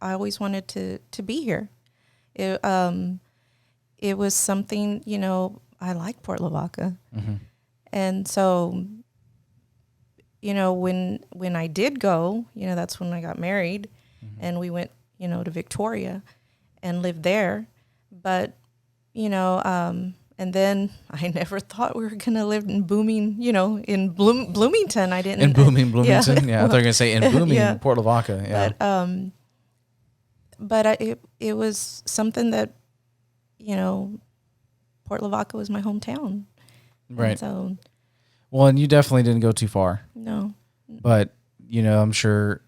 always wanted to be here. It was something, I like Port Lavaca. And so, when I did go, that's when I got married, and we went, to Victoria and lived there. But, and then I never thought we were going to live in booming, in Bloomington. I didn't. In booming Bloomington? Yeah, I thought you were going to say in booming Port Lavaca. Yeah. But it was something that, Port Lavaca was my hometown. Right. And so. Well, and you definitely didn't go too far. No. But, I'm sure,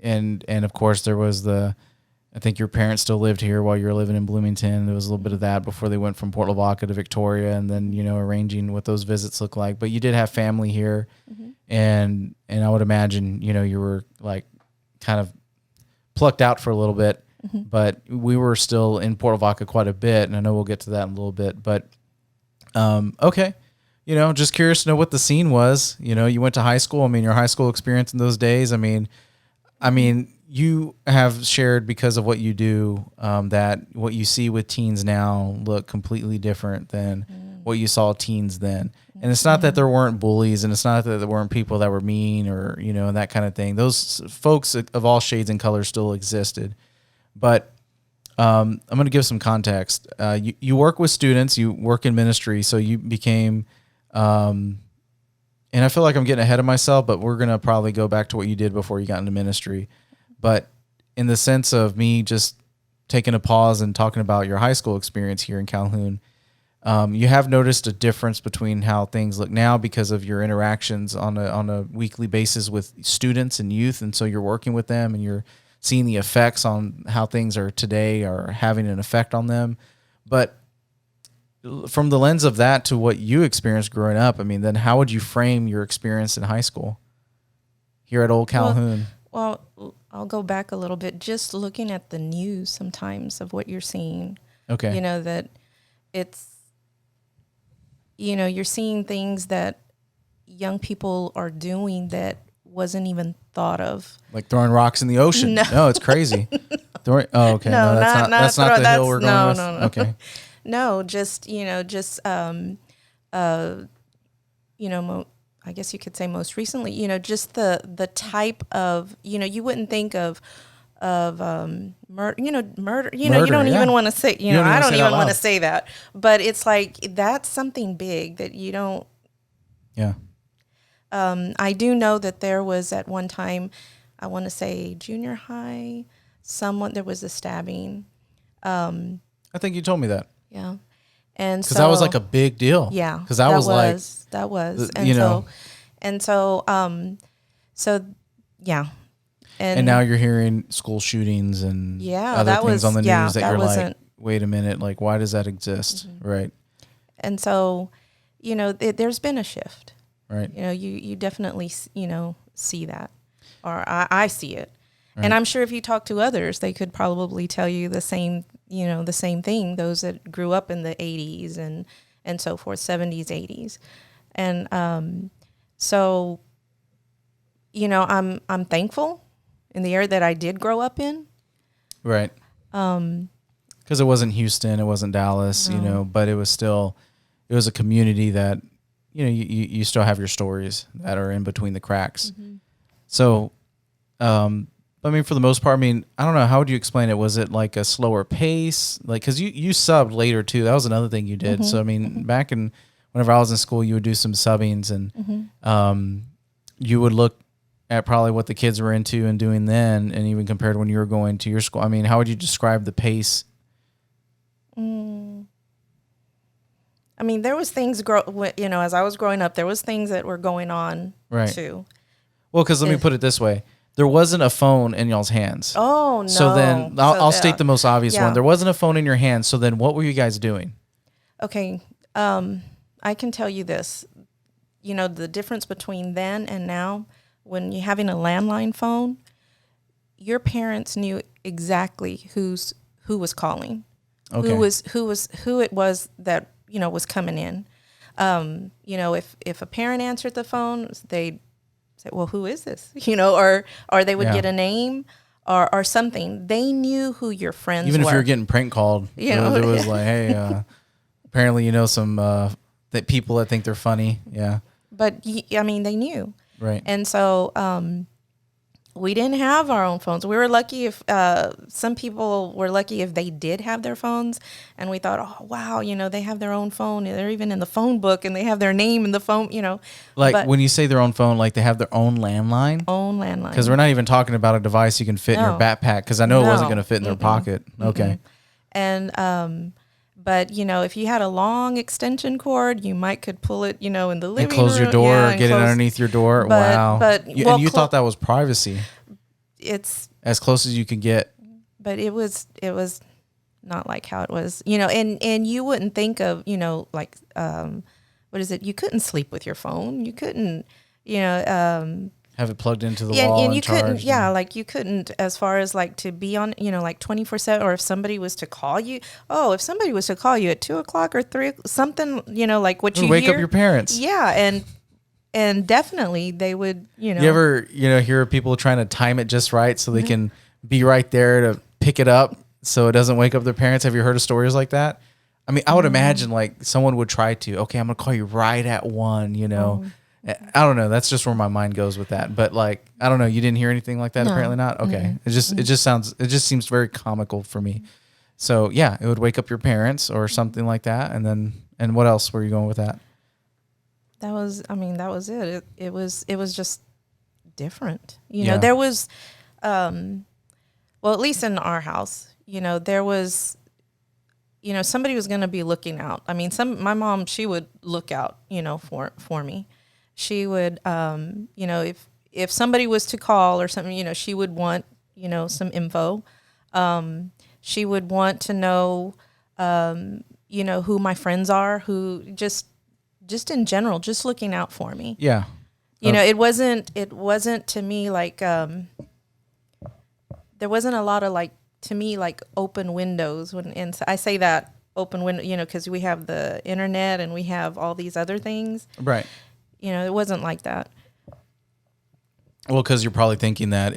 and of course there was I think your parents still lived here while you were living in Bloomington. There was a little bit of that before they went from Port Lavaca to Victoria, and then, arranging what those visits look like. But you did have family here, and I would imagine, you were like kind of plucked out for a little bit, but we were still in Port Lavaca quite a bit, and I know we'll get to that in a little bit. But, okay. Just curious to know what the scene was. You went to high school. I mean, your high school experience in those days. I mean, you have shared because of what you do, that what you see with teens now look completely different than what you saw teens then. And it's not that there weren't bullies, and it's not that there weren't people that were mean or, that kind of thing. Those folks of all shades and colors still existed. But I'm going to give some context. You work with students, you work in ministry, so you became... and I feel like I'm getting ahead of myself, but we're going to probably go back to what you did before you got into ministry. But in the sense of me just taking a pause and talking about your high school experience here in Calhoun, you have noticed a difference between how things look now because of your interactions on a weekly basis with students and youth. And so you're working with them and you're seeing the effects on how things are today are having an effect on them. But from the lens of that to what you experienced growing up, I mean, then how would you frame your experience in high school here at Old Calhoun? Well, I'll go back a little bit. Just looking at the news sometimes of what you're seeing. Okay. You know, that it's, you know, you're seeing things that young people are doing that wasn't even thought of. Like throwing rocks in the ocean. No, it's crazy. Okay. No, That's not the hill we're going with. No. Okay. No, just, you know, you know, I guess you could say most recently, you know, just the type of, you know, you wouldn't think of murder, you know, you don't even want to say, you know, I don't even want to say that, but it's like, that's something big that you don't. Yeah. I do know that there was at one time, I want to say junior high, there was a stabbing. I think you told me that. Yeah. And so that was like a big deal. Yeah. Because that was. And you know. So yeah. And now you're hearing school shootings and other things on the news that you're like, wait a minute, like, why does that exist? Mm-hmm. Right. And so, you know, there's been a shift. Right. You know, you definitely, you know, see that, or I see it. Right. And I'm sure if you talk to others, they could probably tell you the same, you know, the same thing, those that grew up in the 80s and so forth, 70s, 80s. And so, you know, I'm thankful in the area that I did grow up in. Right. Because it wasn't Houston, it wasn't Dallas, you know, but it was a community that, you know, you still have your stories that are in between the cracks. Mm-hmm. So, I mean, for the most part, I mean, I don't know, how would you explain it? Was it like a slower pace? Like, because you subbed later too. That was another thing you did. Mm-hmm. So, I mean, back whenever I was in school, you would do some subbings and you would look at probably what the kids were into and doing then, and even compared to when you were going to your school. I mean, how would you describe the pace? I mean, there was things, you know, as I was growing up, there was things that were going on too. Well, because let me put it this way. There wasn't a phone in y'all's hands. Oh, no. So then I'll state the most obvious one. There wasn't a phone in your hands. So then what were you guys doing? Okay. I can tell you this. You know, the difference between then and now, when you're having a landline phone, your parents knew exactly who was calling, who it was that, you know, was coming in. You know, if a parent answered the phone, they'd say, well, who is this? You know, or they would get a name or something. They knew who your friends were. Even if you were getting prank called, you know, it was like, hey, apparently, you know, some that people that think they're funny. Yeah. But I mean, they knew. Right. And so we didn't have our own phones. We were lucky if some people were lucky if they did have their phones, and we thought, oh wow, you know, they have their own phone. They're even in the phone book, and they have their name in the phone. You know, like when you say their own phone, like they have their own landline. Own landline. Because we're not even talking about a device you can fit in your backpack. Because I know it wasn't going to fit in their pocket. Okay. And but you know, if you had a long extension cord, you could pull it, you know, in the living room. And close your door, or get it underneath your door. Wow. But and you thought that was privacy. It's as close as you can get. But it was not like how it was, you know, and you wouldn't think of, you know, like what is it? You couldn't sleep with your phone. You couldn't, you know, have it plugged into the wall and you couldn't, like you couldn't, as far as like to be on, you know, like 24/7, or if somebody was to call you, if somebody was to call you at 2:00 or 3, something, you know, like what you wake up your parents. Yeah. And definitely they would, you know. You ever, you know, hear people trying to time it just right so they can be right there to pick it up so it doesn't wake up their parents? Have you heard of stories like that? I mean, I would imagine like someone would try to, okay, I'm going to call you right at 1, you know. I don't know. That's just where my mind goes with that. But like, I don't know. You didn't hear anything like that? No. Apparently not. Okay. It just seems very comical for me. So yeah, it would wake up your parents or something like that. And what else were you going with that? That was it. It was just different. You know, there was, well, at least in our house, you know, there was, you know, somebody was going to be looking out. I mean, my mom, she would look out, you know, for me. She would, you know, if somebody was to call or something, you know, she would want, some info. She would want to know, who my friends are, who just in general, just looking out for me. Yeah. It wasn't to me like, there wasn't a lot of like, to me, like open windows and I say that open window, cause we have the internet and we have all these other things. Right. It wasn't like that. Well, cause you're probably thinking that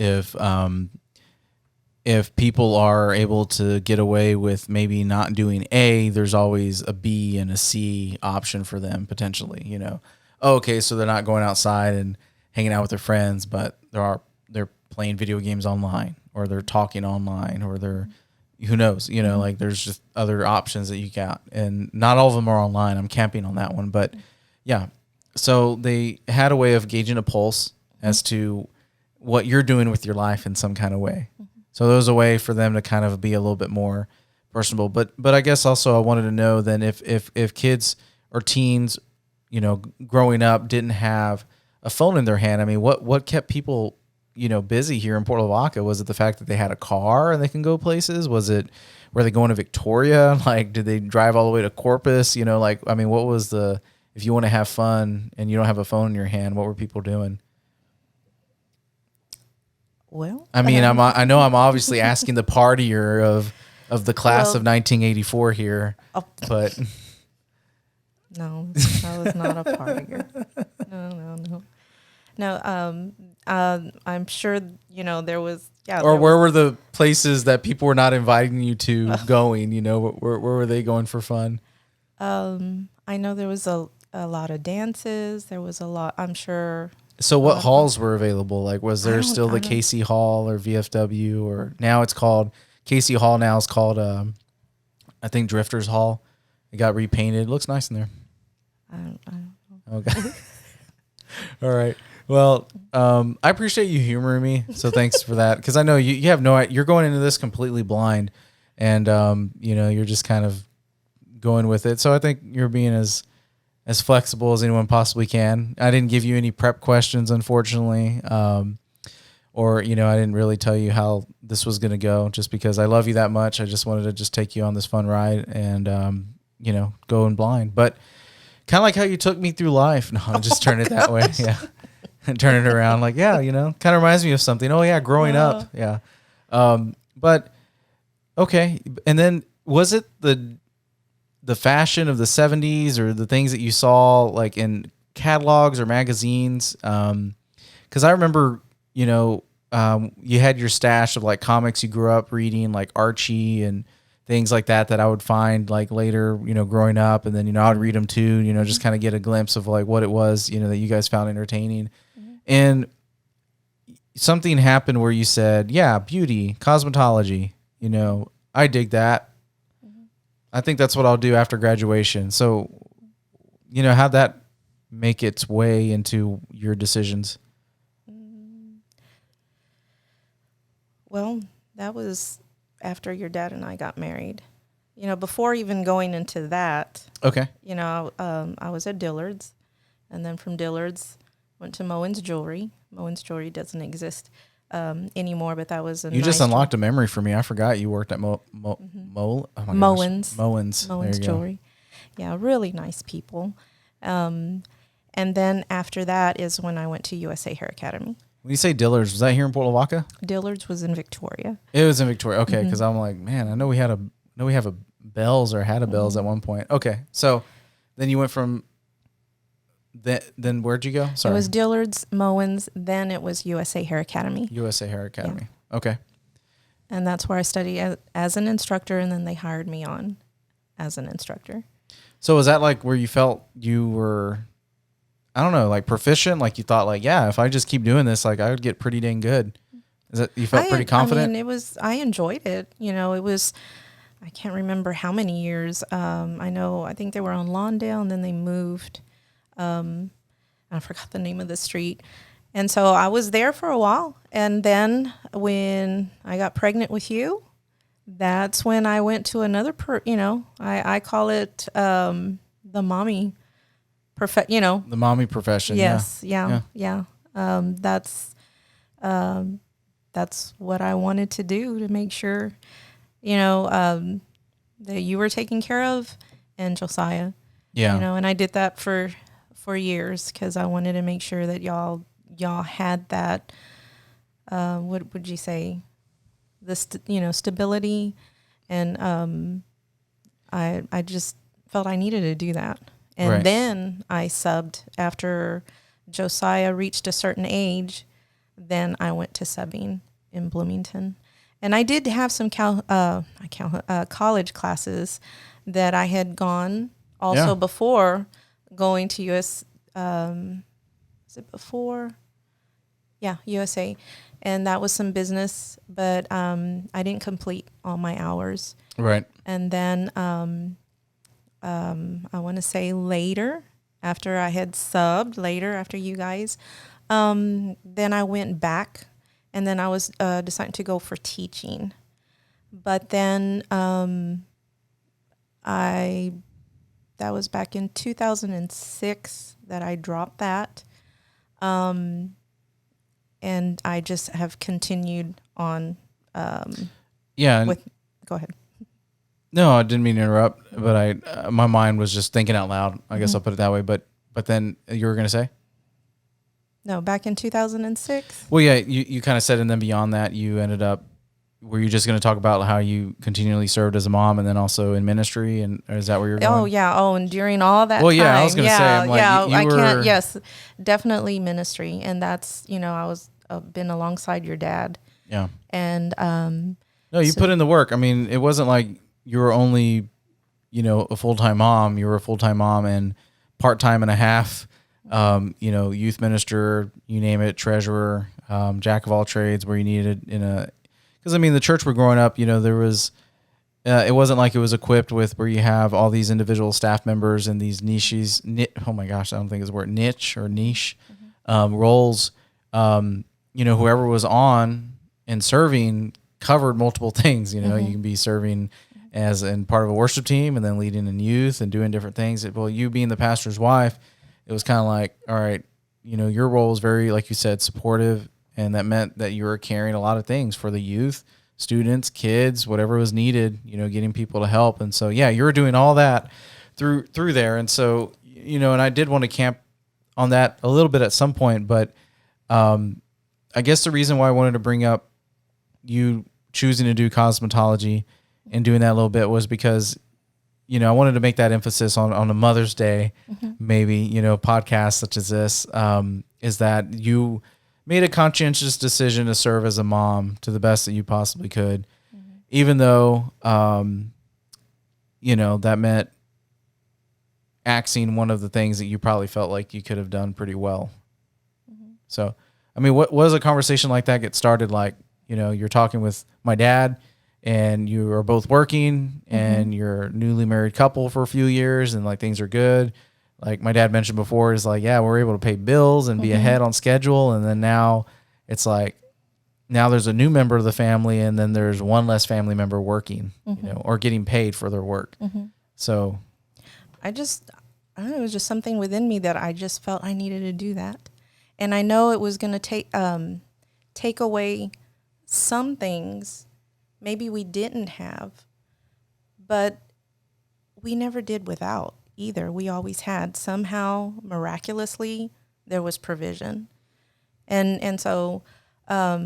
if people are able to get away with maybe not doing A, there's always a B and a C option for them potentially, Oh, okay, so they're not going outside and hanging out with their friends, but they're playing video games online, or they're talking online, or they're, who knows, like there's just other options that you got, and not all of them are online. I'm camping on that one, but yeah. So they had a way of gauging a pulse as to what you're doing with your life in some kind of way. So there was a way for them to kind of be a little bit more personable. But I guess also I wanted to know then if kids or teens, growing up didn't have a phone in their hand. I mean, what kept people, busy here in Port Lavaca? Was it the fact that they had a car and they can go places? Were they going to Victoria? Like, did they drive all the way to Corpus? What was if you want to have fun and you don't have a phone in your hand, what were people doing? Well, I mean, I know I'm obviously asking the partier of the class of 1984 here, but no, I was not a partier. No. I'm sure there was. Yeah. Or where were the places that people were not inviting you to going? Where were they going for fun? I know there was a lot of dances. There was a lot. I'm sure. So what halls were available? Like, was there still the Casey Hall or VFW, or now it's called Casey Hall? Now it's called, I think Drifters Hall. It got repainted. It looks nice in there. I don't know. Okay. All right. Well, I appreciate you humoring me. So thanks for that. Cause I know you have you're going into this completely blind, and, you're just kind of going with it. So I think you're being as flexible as anyone possibly can. I didn't give you any prep questions, unfortunately. Or, I didn't really tell you how this was going to go, just because I love you that much. I just wanted to just take you on this fun ride and, go in blind, but kind of like how you took me through life. No, I'll just turn it that way. Yeah. And turn it around. Like, yeah, kind of reminds me of something. Oh yeah. Growing up. Yeah. But okay. And then was it the fashion of the 70s, or the things that you saw like in catalogs or magazines? Cause I remember, you had your stash of like comics you grew up reading, like Archie and things like that I would find like later, growing up. And then, I'd read them too, just kind of get a glimpse of like what it was, that you guys found entertaining. Mm-hmm. And something happened where you said, yeah, beauty, cosmetology, I dig that. I think that's what I'll do after graduation. So, how'd that make its way into your decisions? Well, that was after your dad and I got married. Before even going into that. Okay. I was at Dillard's, and then from Dillard's went to Moen's Jewelry. Moen's Jewelry doesn't exist anymore, but that was you just unlocked a memory for me. I forgot you worked at Moen's Jewelry. Yeah, really nice people. And then after that is when I went to USA Hair Academy. When you say Dillard's, was that here in Port Lavaca? Dillard's was in Victoria. It was in Victoria. Okay, because I'm like, man, I know we have a Bell's or had a Bell's at one point. Okay, so then you went from. Then where'd you go? Sorry. It was Dillard's, Moen's, then it was USA Hair Academy. USA Hair Academy. Yeah. Okay. And that's where I studied as an instructor, and then they hired me on as an instructor. So was that like where you felt you were, I don't know, like proficient? Like you thought like, yeah, if I just keep doing this, like I would get pretty dang good. Is that you felt pretty confident? I mean, I enjoyed it. It was, I can't remember how many years. I think they were on Lawndale, and then they moved. I forgot the name of the street. And so I was there for a while. And then when I got pregnant with you, that's when I went to another, I call it the mommy The mommy profession. Yes. Yeah. That's that's what I wanted to do, to make sure, that you were taken care of, and Josiah. Yeah. And I did that for years, because I wanted to make sure that y'all had that, what would you say, the stability, and I just felt I needed to do that. And Right. then I subbed after Josiah reached a certain age. Then I went to subbing in Bloomington, and I did have some college classes that I had gone also before going to US. Is it before? Yeah, USA, and that was some business, but I didn't complete all my hours. Right. And then I want to say later, after I had subbed, after you guys, then I went back, and then I was deciding to go for teaching. But then that was back in 2006 that I dropped that. And I just have continued on. Yeah. Go ahead. No, I didn't mean to interrupt, but my mind was just thinking out loud. I guess I'll put it that way. But then you were going to say? No, back in 2006. Well, yeah, you kind of said, and then beyond that, you ended up, were you just going to talk about how you continually served as a mom and then also in ministry? And or is that where you're going? Oh, yeah. Oh, and during all that well, time. Yeah, I was going to say, I'm like, I can't, yes, definitely ministry. And that's, I was been alongside your dad. Yeah. And, no, you put in the work. I mean, it wasn't like you were only, a full-time mom. You were a full-time mom and part-time and a half, youth minister, you name it, treasurer, jack of all trades where you needed because the church we're growing up, there was, it wasn't like it was equipped with where you have all these individual staff members and these niches. Oh my gosh, I don't think it's a word, niche or niche roles. Whoever was on and serving covered multiple things. You can be serving as in part of a worship team and then leading in youth and doing different things. Well, you being the pastor's wife, it was kind of like, all right, your role was very, like you said, supportive. And that meant that you were carrying a lot of things for the youth, students, kids, whatever was needed, getting people to help. And so, yeah, you were doing all that through there. And so, and I did want to camp on that a little bit at some point, but I guess the reason why I wanted to bring up you choosing to do cosmetology and doing that a little bit was because, I wanted to make that emphasis on a Mother's Day, maybe, podcast such as this, is that you made a conscientious decision to serve as a mom to the best that you possibly could, even though, that meant axing one of the things that you probably felt like you could have done pretty well. So, what does a conversation like that get started? Like, you're talking with my dad and you are both working and you're a newly married couple for a few years and like things are good. Like my dad mentioned before, is like, yeah, we're able to pay bills and be ahead on schedule. And then now it's like, now there's a new member of the family and then there's one less family member working, or getting paid for their work. So I don't know, it was just something within me that I just felt I needed to do that. And I know it was going to take away some things maybe we didn't have, but we never did without either. We always had. Somehow, miraculously, there was provision. And so that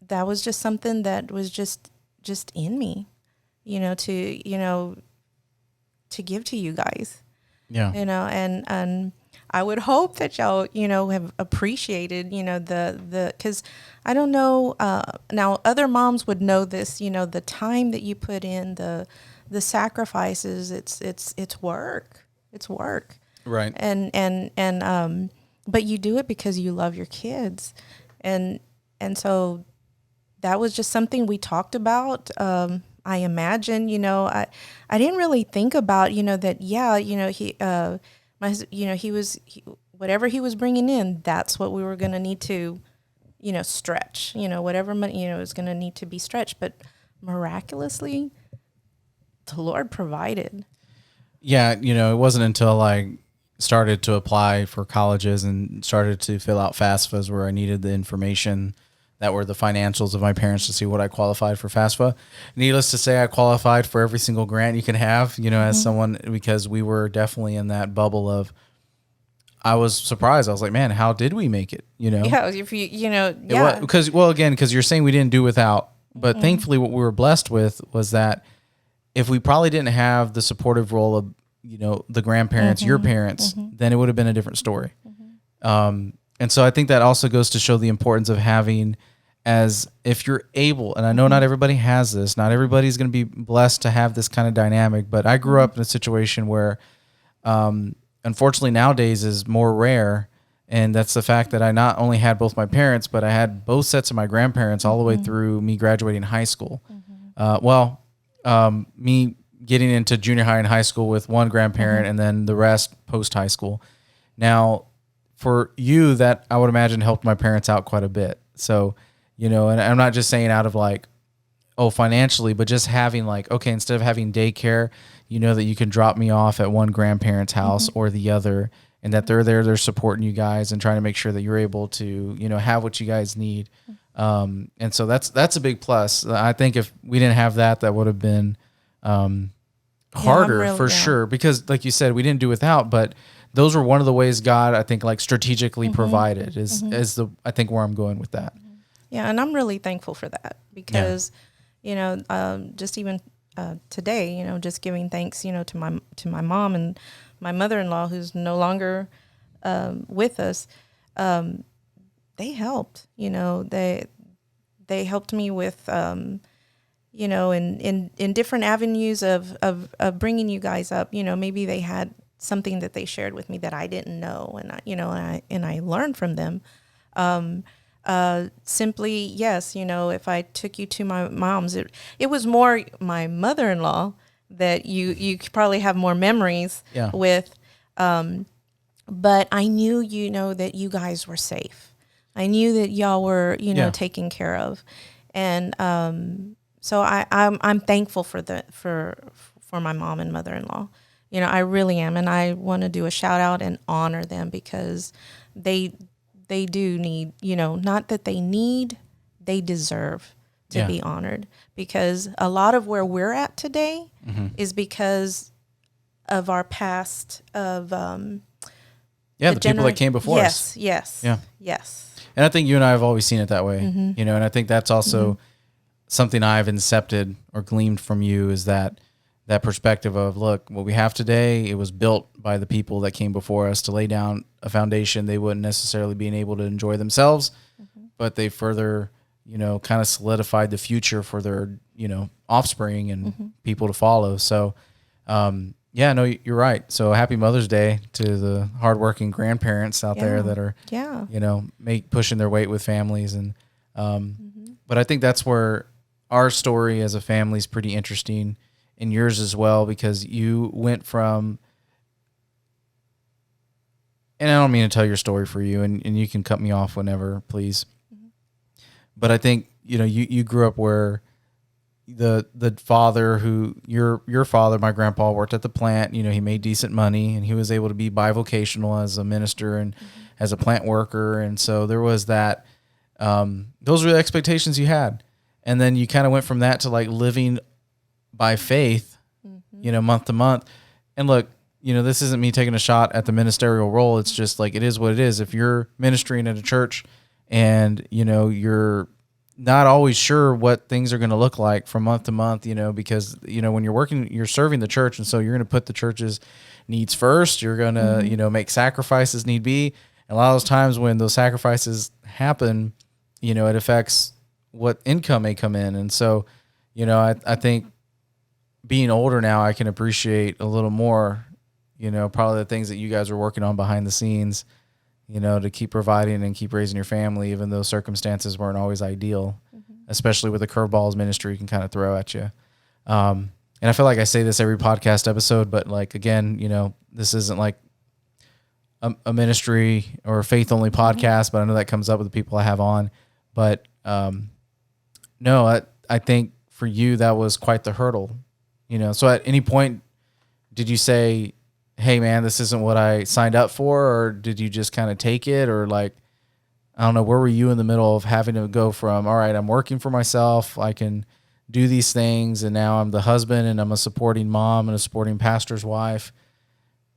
was just something that was just in me, to give to you guys. Yeah. And I would hope that y'all, have appreciated, because I don't know, now other moms would know this, the time that you put in, the sacrifices, it's work. It's work. Right. And but you do it because you love your kids. And so that was just something we talked about. I imagine, I didn't really think about, that, whatever he was bringing in, that's what we were going to need to, stretch, whatever money, is going to need to be stretched. But miraculously, the Lord provided. Yeah. It wasn't until I started to apply for colleges and started to fill out FAFSAs where I needed the information that were the financials of my parents to see what I qualified for FAFSA. Needless to say, I qualified for every single grant you can have, as someone, because we were definitely in that bubble of, I was surprised. I was like, man, how did we make it? Yeah, if yeah. Because you're saying we didn't do without, but thankfully what we were blessed with was that if we probably didn't have the supportive role of, the grandparents, your parents, then it would have been a different story. And so I think that also goes to show the importance of having, as if you're able, and I know not everybody has this, not everybody's going to be blessed to have this kind of dynamic, but I grew up in a situation where, unfortunately nowadays is more rare. And that's the fact that I not only had both my parents, but I had both sets of my grandparents all the way through me graduating high school. Me getting into junior high and high school with one grandparent and then the rest post high school. Now, for you, that I would imagine helped my parents out quite a bit. So, and I'm not just saying out of like, financially, but just having like, okay, instead of having daycare, that you can drop me off at one grandparent's house or the other, and that they're there, they're supporting you guys and trying to make sure that you're able to, have what you guys need. And so that's a big plus. I think if we didn't have that, that would have been harder for sure, because like you said, we didn't do without, but those were one of the ways God, I think, like strategically provided is I think where I'm going with that. Yeah. And I'm really thankful for that because, just even today, just giving thanks, to my mom and my mother-in-law, who's no longer with us. They helped, they helped me with, in different avenues of bringing you guys up. Maybe they had something that they shared with me that I didn't know, and I learned from them. Simply, yes, if I took you to my mom's, it was more my mother-in-law that you probably have more memories with. But I knew, that you guys were safe. I knew that y'all were, taken care of. And, so I'm thankful for my mom and mother-in-law. I really am. And I want to do a shout out and honor them because they do need, not that they need, they deserve to be honored, because a lot of where we're at today is because of our past of, the people that came before us. Yes. And I think you and I have always seen it that way, and I think that's also something I've incepted or gleaned from you is that perspective of, look, what we have today, it was built by the people that came before us to lay down a foundation they wouldn't necessarily be able to enjoy themselves, but they further, kind of solidified the future for their, offspring and people to follow. So, no, you're right. So happy Mother's Day to the hardworking grandparents out there that are, pushing their weight with families. And, but I think that's where our story as a family is pretty interesting, and yours as well, because you went from, and I don't mean to tell your story for you, and you can cut me off whenever, please. But I think, you grew up where the father who your father, my grandpa, worked at the plant. He made decent money, and he was able to be bivocational as a minister and as a plant worker. And so there was that, those were the expectations you had. And then you kind of went from that to like living by faith, month to month. And look, this isn't me taking a shot at the ministerial role. It's just like, it is what it is. If you're ministering at a church and, you're not always sure what things are going to look like from month to month, because, when you're working, you're serving the church. And so you're going to put the church's needs first. You're going to, make sacrifices need be. And a lot of those times when those sacrifices happen, it affects what income may come in. And so, I think being older now, I can appreciate a little more, probably the things that you guys are working on behind the scenes, to keep providing and keep raising your family, even though circumstances weren't always ideal, especially with the curveballs ministry can kind of throw at you. And I feel like I say this every podcast episode, but like, again, this isn't like a ministry or a faith only podcast, but I know that comes up with the people I have on. But no, I think for you, that was quite the hurdle, So at any point, did you say, hey man, this isn't what I signed up for? Or did you just kind of take it? Or like, I don't know, where were you in the middle of having to go from, all right, I'm working for myself, I can do these things, and now I'm the husband and I'm a supporting mom and a supporting pastor's wife,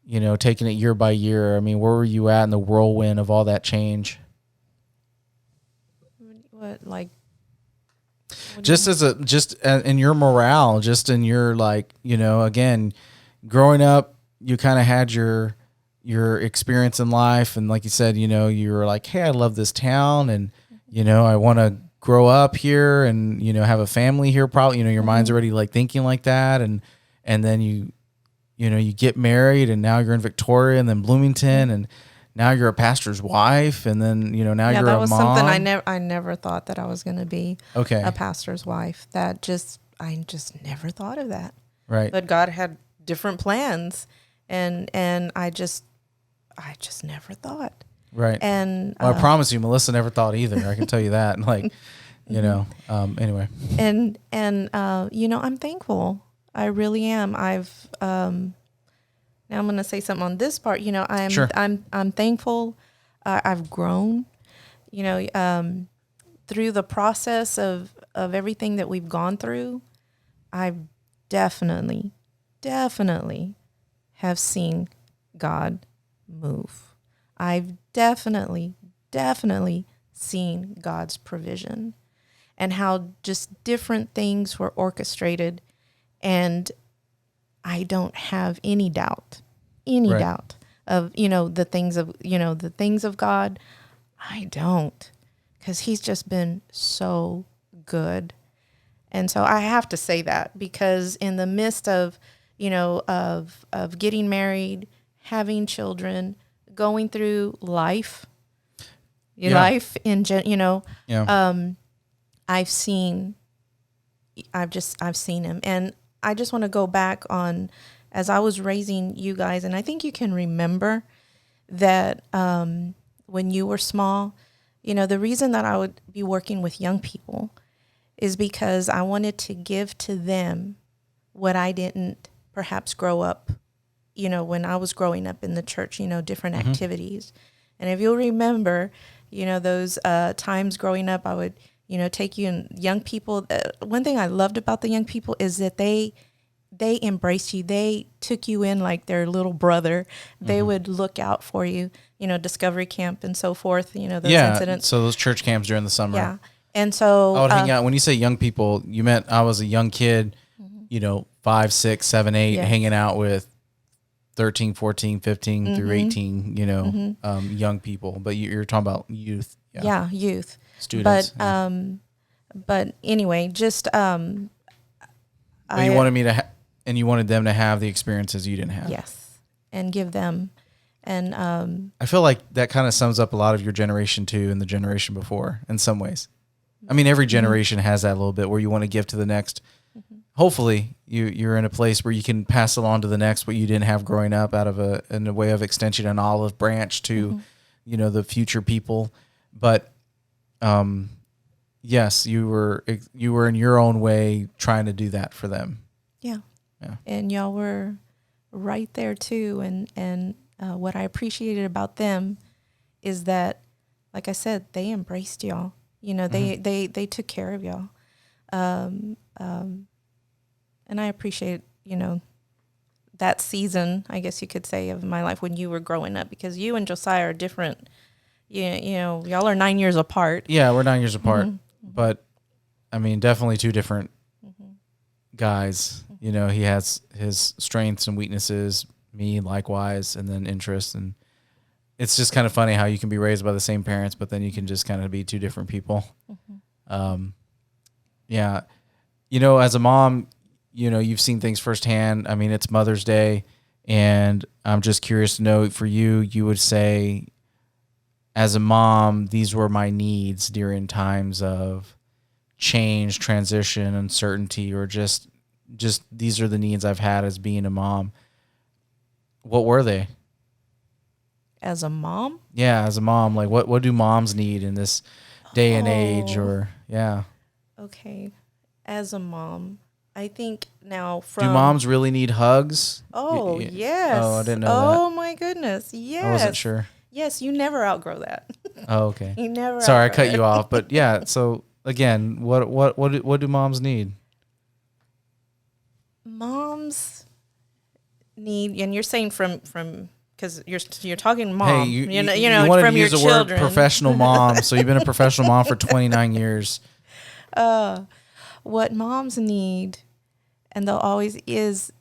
you know, taking it year by year. I mean, where were you at in the whirlwind of all that change? What, like, Just in your morale, just in your, like, you know, again, growing up, you kind of had your experience in life, and like you said, you know, you were like, hey, I love this town, and you know, I want to grow up here, and you know, have a family here. Probably, you know, your mind's already like thinking like that, and then you know, you get married, and now you're in Victoria, and then Bloomington, and now you're a pastor's wife, and then you know, now you're a mom. that was something I never thought that I was going to be. Okay. A pastor's wife. I just never thought of that. Right. But God had different plans, and I just never thought. Right. And well, I promise you, Melissa never thought either. I can tell you that. Like, you know, anyway. And you know, I'm thankful. I really am. Now I'm going to say something on this part. You know, I'm thankful. I've grown, you know, through the process of everything that we've gone through. I've definitely have seen God move. I've definitely seen God's provision, and how just different things were orchestrated. And I don't have any doubt of, you know, the things of God. I don't, because he's just been so good. And so I have to say that, because in the midst of, you know, of getting married, having children, going through life, life in you know, I've seen him. And I just want to go back on, as I was raising you guys, and I think you can remember that when you were small, you know, the reason that I would be working with young people is because I wanted to give to them what I didn't perhaps grow up, you know, when I was growing up in the church, you know, different activities. And if you'll remember, you know, those times growing up, I would, you know, take you and young people. One thing I loved about the young people is that they embraced you. They took you in like their little brother. They would look out for you, you know, Discovery Camp and so forth, you know, those incidents. So those church camps during the summer. Yeah. And so I would hang out. When you say young people, you meant I was a young kid, you know, 5, 6, 7, 8, hanging out with 13, 14, 15 through 18, you know, young people. But you're talking about youth. Yeah, youth. Students. But anyway, just you wanted me to and you wanted them to have the experiences you didn't have. Yes. And give them. And I feel like that kind of sums up a lot of your generation too, and the generation before in some ways. I mean, every generation has that a little bit where you want to give to the next. Hopefully you're in a place where you can pass along to the next what you didn't have growing up, out of in a way of extension, an olive branch to, you know, the future people. But yes, you were in your own way trying to do that for them. Yeah. And y'all were right there too. And what I appreciated about them is that, like I said, they embraced y'all. You know, they took care of y'all. And I appreciate, you know, that season, I guess you could say, of my life when you were growing up, because you and Josiah are different. You know, y'all are 9 years apart. Yeah, we're 9 years apart. But, I mean, definitely two different guys. You know, he has his strengths and weaknesses, me likewise, and then interests. And it's just kind of funny how you can be raised by the same parents, but then you can just kind of be two different people. Yeah. You know, as a mom, you know, you've seen things firsthand. I mean, it's Mother's Day, and I'm just curious to know, for you, you would say, as a mom, these were my needs during times of change, transition, uncertainty, or just these are the needs I've had as being a mom. What were they? As a mom? Yeah, as a mom, like what do moms need in this day and age? Or okay, as a mom, I think now do moms really need hugs? Oh, yes. Oh, I didn't know that. Oh my goodness, yes. I wasn't sure. Yes, you never outgrow that. Oh, okay. You never. Sorry, I outgrow cut it. you off, but yeah. So again, what do moms need? Moms need, and you're saying from because you're talking Hey, mom. you wanted to from your use the word children. professional mom, so you've been a professional mom for 29 years. What moms need, and they'll always is.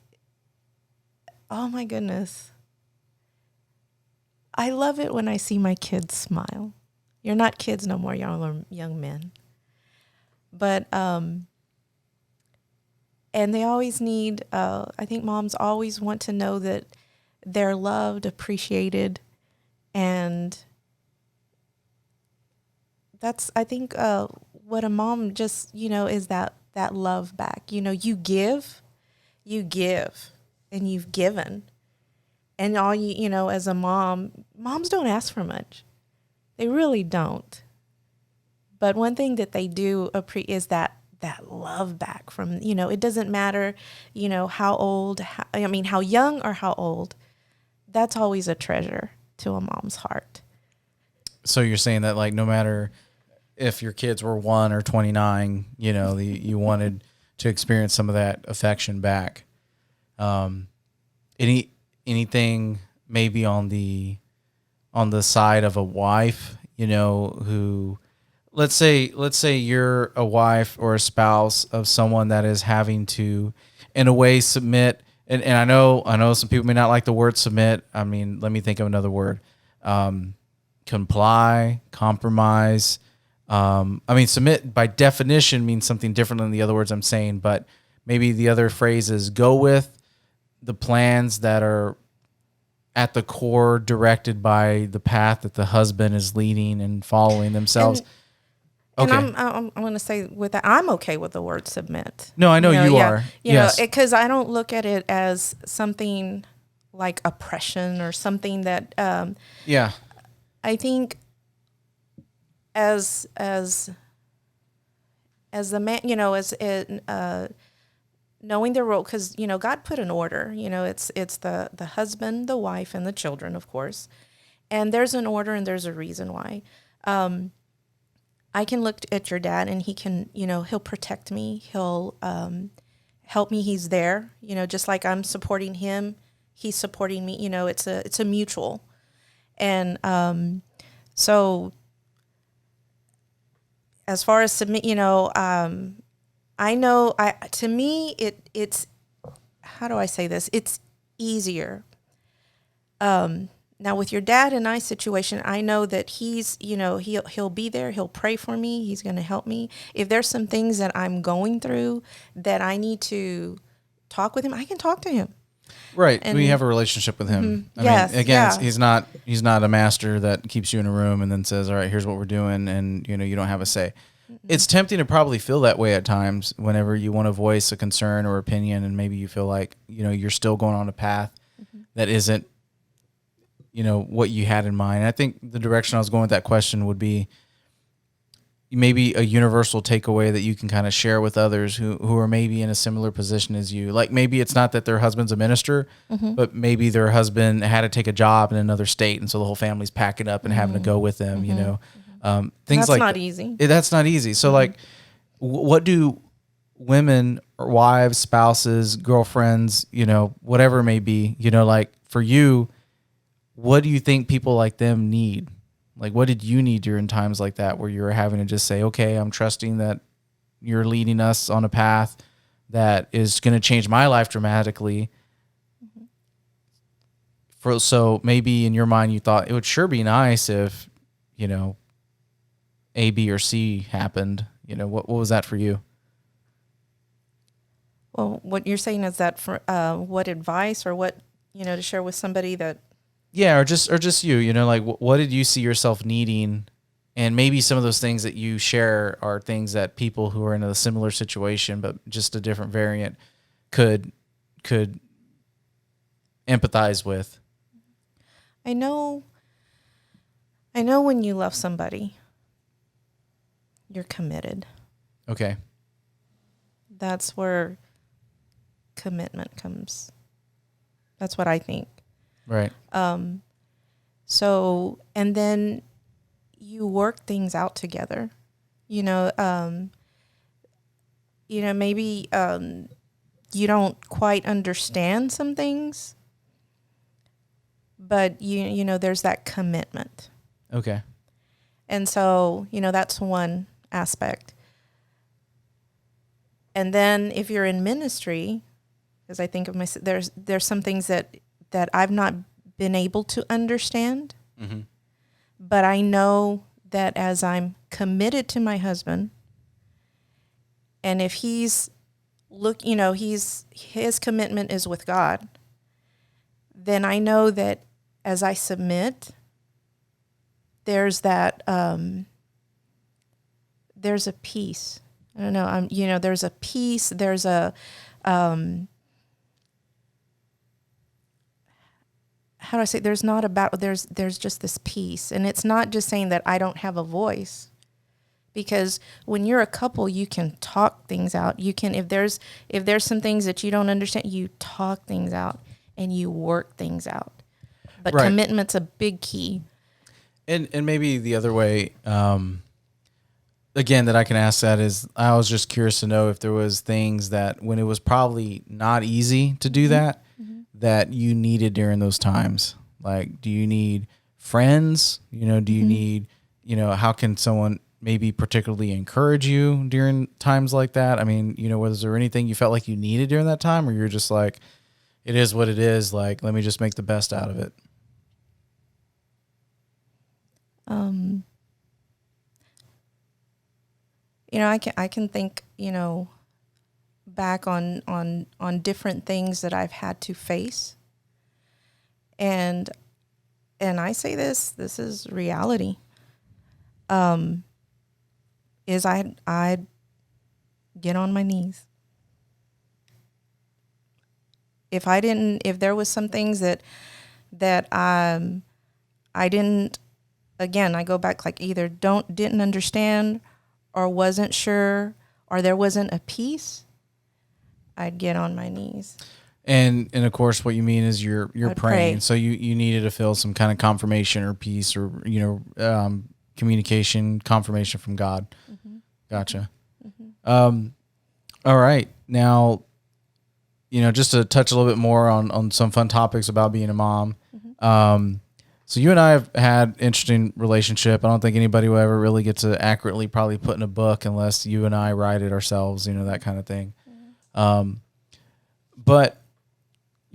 Oh my goodness. I love it when I see my kids smile. You're not kids no more, young men. But and they always need. I think moms always want to know that they're loved, appreciated, and that's I think what a mom just is that love back. You give, and you've given, and all as a mom, moms don't ask for much. They really don't. But one thing that they do is that love back from, it doesn't matter, how old, how young or how old. That's always a treasure to a mom's heart. So you're saying that like no matter if your kids were 1 or 29, you wanted to experience some of that affection back. Anything maybe on the side of a wife, who let's say you're a wife or a spouse of someone that is having to in a way submit, and I know some people may not like the word submit. I mean, let me think of another word. Comply, compromise. Submit by definition means something different than the other words I'm saying, but maybe the other phrase is go with the plans that are at the core directed by the path that the husband is leading and following themselves. And I'm going to say with that, I'm okay with the word submit. No, I know you are. Yes. Because I don't look at it as something like oppression or something that, Yeah. I think as the man, knowing their role, because, God put an order, it's the husband, the wife, and the children, of course. And there's an order and there's a reason why. I can look at your dad and he can, he'll protect me. He'll help me. He's there, just like I'm supporting him. He's supporting me. It's a mutual. And so as far as submit, I know to me, it's, how do I say this? It's easier. Now with your dad and I situation, I know that he's, he'll be there. He'll pray for me. He's going to help me. If there's some things that I'm going through that I need to talk with him, I can talk to him. Right. And we have a relationship with him. Mm-hmm. Yes, I mean, again, he's not a master that keeps you in a room and then says, all right, here's what we're doing. And, you don't have a say. Mm-hmm. It's tempting to probably feel that way at times whenever you want to voice a concern or opinion. And maybe you feel like, you're still going on a path that isn't, what you had in mind. And I think the direction I was going with that question would be maybe a universal takeaway that you can kind of share with others who are maybe in a similar position as you. Like maybe it's not that their husband's a minister, but maybe their husband had to take a job in another state. And so the whole family's packing up and having to go with them, things that's like not easy. That's not easy. So like, what do women or wives, spouses, girlfriends, whatever it may be, like for you, what do you think people like them need? Like, what did you need during times like that where you were having to just say, okay, I'm trusting that you're leading us on a path that is going to change my life dramatically. So maybe in your mind, you thought it would sure be nice if, A, B, or C happened. What was that for you? Well, what you're saying is that for what advice or what, to share with somebody that. Yeah, or just you, like what did you see yourself needing? And maybe some of those things that you share are things that people who are in a similar situation, but just a different variant could empathize with. I know when you love somebody, you're committed. Okay. That's where commitment comes. That's what I think. Right. So, and then you work things out together, you know, maybe, you don't quite understand some things, but there's that commitment. Okay. And so, that's one aspect. And then if you're in ministry, because I think of myself, there's some things that I've not been able to understand, Mm-hmm. but I know that as I'm committed to my husband, and if he's his commitment is with God, then I know that as I submit, there's that there's a peace. I don't know. There's a peace. There's a how do I say? There's not about. There's just this peace, and it's not just saying that I don't have a voice, because when you're a couple, you can talk things out. You can, if there's some things that you don't understand, you talk things out and you work things out. But Right. commitment's a big key. And maybe the other way, again, that I can ask that is, I was just curious to know if there was things that when it was probably not easy to do that, that you needed during those times. Like, do you need friends? Do you need, how can someone maybe particularly encourage you during times like that? I mean, was there anything you felt like you needed during that time, or you're just like, it is what it is, like, let me just make the best out of it? I can think, back on different things that I've had to face. And I say this is reality. Is I'd get on my knees. If there was some things that I didn't, again, I go back, like, either didn't understand or wasn't sure, or there wasn't a peace, I'd get on my knees. And of course, what you mean is you're I'd praying. pray. So you needed to feel some kind of confirmation or peace, or communication, confirmation from God. Mm-hmm. Gotcha. Mm-hmm. All right, now, just to touch a little bit more on some fun topics about being a mom. Mm-hmm. So you and I have had interesting relationship. I don't think anybody will ever really get to accurately probably put in a book unless you and I write it ourselves, that kind of thing. Mm-hmm. But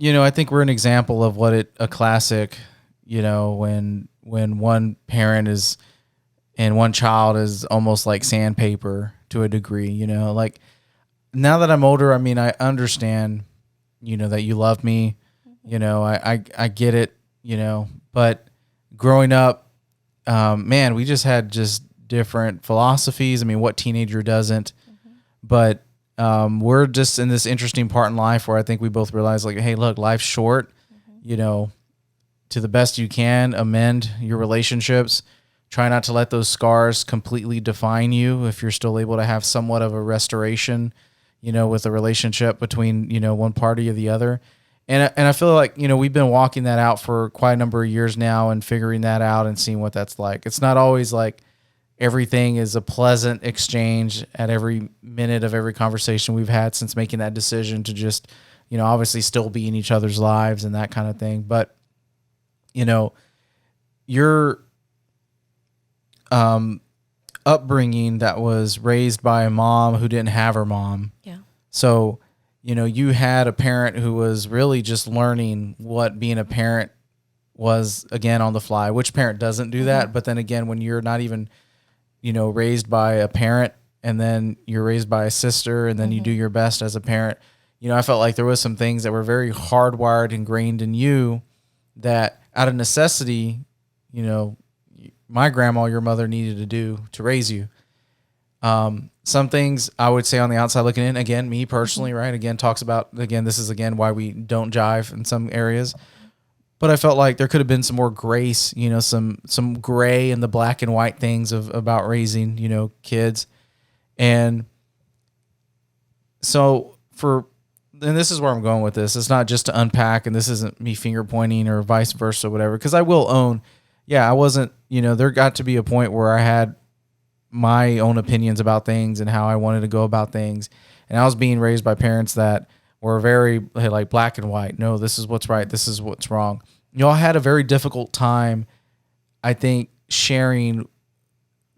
I think we're an example of a classic, when one parent is and one child is almost like sandpaper to a degree, like, now that I'm older, I mean, I understand, that you love me, I get it, but growing up, man, we just had just different philosophies. I mean, what teenager doesn't? Mm-hmm. But we're just in this interesting part in life where I think we both realize, like, hey, look, life's short. Mm-hmm. To the best you can, amend your relationships. Try not to let those scars completely define you if you're still able to have somewhat of a restoration, with a relationship between, one party or the other. And I feel like, we've been walking that out for quite a number of years now and figuring that out and seeing what that's like. It's not always like everything is a pleasant exchange at every minute of every conversation we've had since making that decision to just, obviously still be in each other's lives and that kind of thing. But, your upbringing that was raised by a mom who didn't have her mom. Yeah. So, you had a parent who was really just learning what being a parent was, again, on the fly. Which parent doesn't do that? But then again, when you're not even, raised by a parent, and then you're raised by a sister, and then you do your best as a parent, I felt like there was some things that were very hardwired, ingrained in you that out of necessity, my grandma, your mother, needed to do to raise you. Some things I would say on the outside looking in, again, me personally, right? Again, talks about, again, this is again why we don't jive in some areas. But I felt like there could have been some more grace, some gray in the black and white things about raising, kids. And so and this is where I'm going with this. It's not just to unpack, and this isn't me finger pointing or vice versa, whatever, because I will own, I wasn't, there got to be a point where I had my own opinions about things and how I wanted to go about things. And I was being raised by parents that were very like black and white. No, this is what's right. This is what's wrong. Y'all had a very difficult time, I think, sharing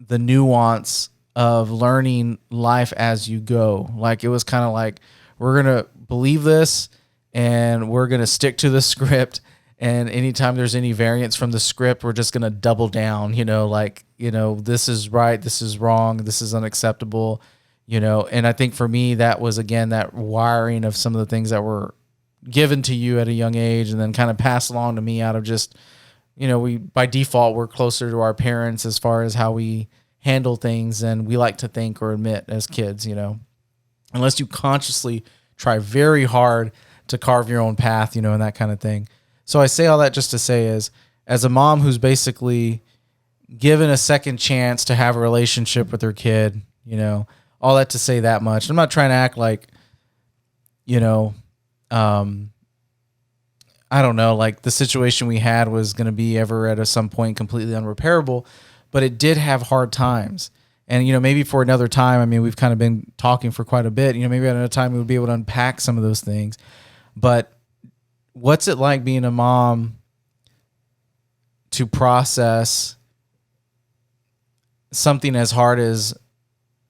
the nuance of learning life as you go. Like, it was kind of like, we're going to believe this and we're going to stick to the script. And anytime there's any variance from the script, we're just going to double down, this is right, this is wrong, this is unacceptable, And I think for me, that was, again, that wiring of some of the things that were given to you at a young age and then kind of passed along to me out of just, we, by default, we're closer to our parents as far as how we handle things than we like to think or admit as kids, unless you consciously try very hard to carve your own path, and that kind of thing. So I say all that just to say is, as a mom who's basically given a second chance to have a relationship with her kid, all that to say that much. I'm not trying to act like, I don't know, like the situation we had was going to be ever at some point completely unrepairable, but it did have hard times. And, maybe for another time, I mean, we've kind of been talking for quite a bit, maybe at another time we would be able to unpack some of those things. But what's it like being a mom to process something as hard as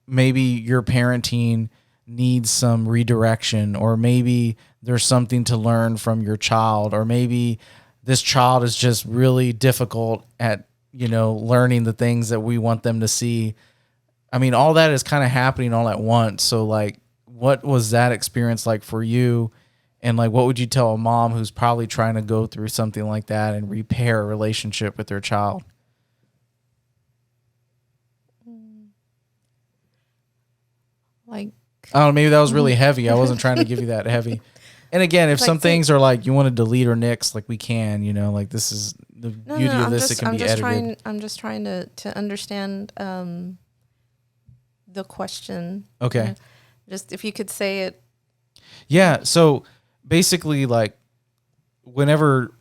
maybe your parenting needs some redirection, or maybe there's something to learn from your child, or maybe this child is just really difficult at, learning the things that we want them to see. I mean, all that is kind of happening all at once. So like, what was that experience like for you? And like, what would you tell a mom who's probably trying to go through something like that and repair a relationship with their child? Like, I don't know, maybe that was really heavy. I wasn't trying to give you that heavy. And again, if some things are like you want to delete or nix, like we can, like this is the beauty of this. It can be edited. I'm just trying to understand the question. Okay. Just if you could say it. Yeah. So basically, like, whenever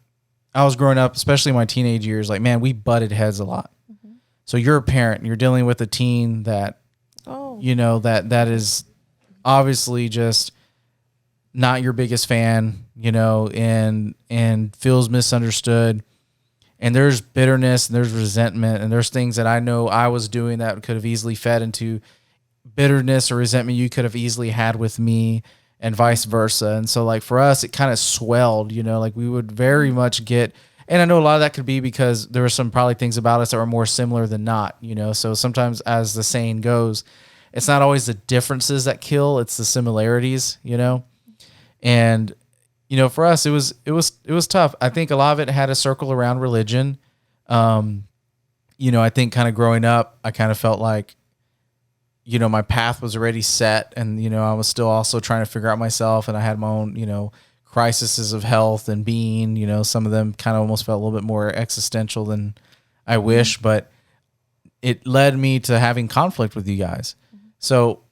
I was growing up, especially in my teenage years, like, man, we butted heads a lot. Mm-hmm. So you're a parent, you're dealing with a teen that, that is obviously just not your biggest fan, and feels misunderstood. And there's bitterness and there's resentment and there's things that I know I was doing that could have easily fed into bitterness or resentment you could have easily had with me, and vice versa. And so like for us, it kind of swelled, like we would very much get, and I know a lot of that could be because there were some probably things about us that were more similar than not, so sometimes, as the saying goes, it's not always the differences that kill, it's the similarities, and for us, it was tough. I think a lot of it had a circle around religion. I think kind of growing up, I kind of felt like, my path was already set, and, I was still also trying to figure out myself, and I had my own, crises of health and being, some of them kind of almost felt a little bit more existential than I wish, but it led me to having conflict with you guys. So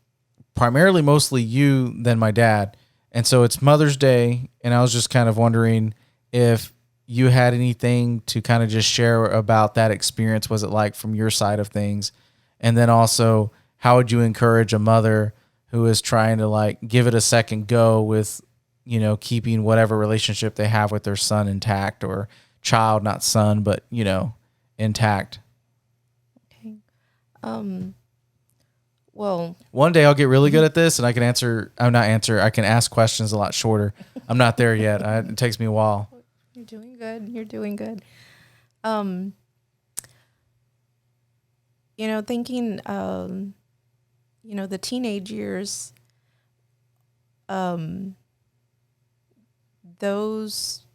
primarily, mostly you than my dad. And so it's Mother's Day, and I was just kind of wondering if you had anything to kind of just share about that experience. Was it like from your side of things? And then also, how would you encourage a mother who is trying to like give it a second go with, keeping whatever relationship they have with their son intact, or child, not son, but, intact? Okay. Well, one day I'll get really good at this, and I can I can ask questions a lot shorter. I'm not there yet. It takes me a while. You're doing good. You're doing good. Thinking, the teenage years, those,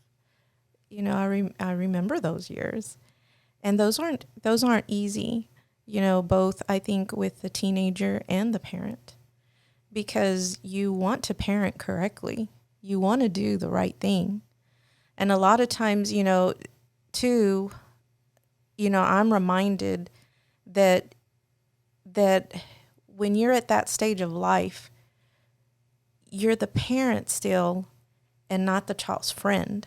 I remember those years, and those aren't easy. Both, I think, with the teenager and the parent, because you want to parent correctly. You want to do the right thing. And a lot of times, too, I'm reminded that when you're at that stage of life, you're the parent still and not the child's friend.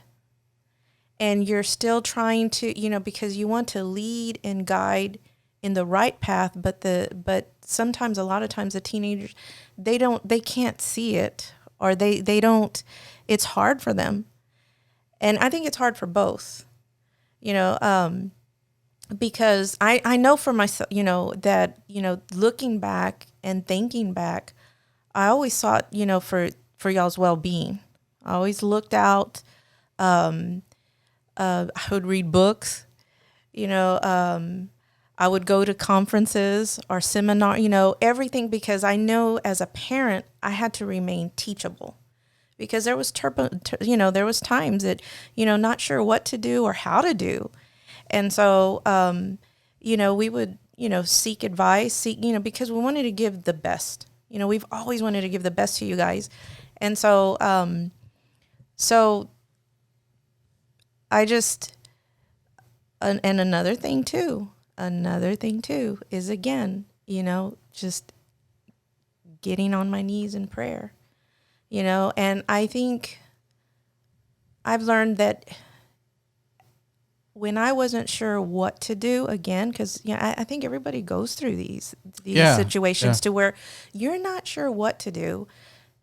and you're still trying to, because you want to lead and guide in the right path, but sometimes, a lot of times, the teenagers, they can't see it, or they don't, it's hard for them. And I think it's hard for both, because I know for myself, that, looking back and thinking back, I always sought, for y'all's well-being. I always looked out. I would read books, I would go to conferences or seminar, everything, because I know as a parent, I had to remain teachable, because there was there was times that, not sure what to do or how to do. And so, we would, seek advice, because we wanted to give the best. We've always wanted to give the best to you guys. And so, so I just, and another thing too is, again, just getting on my knees in prayer, and I think I've learned that when I wasn't sure what to do, again, because I think everybody goes through these situations to where you're not sure what to do,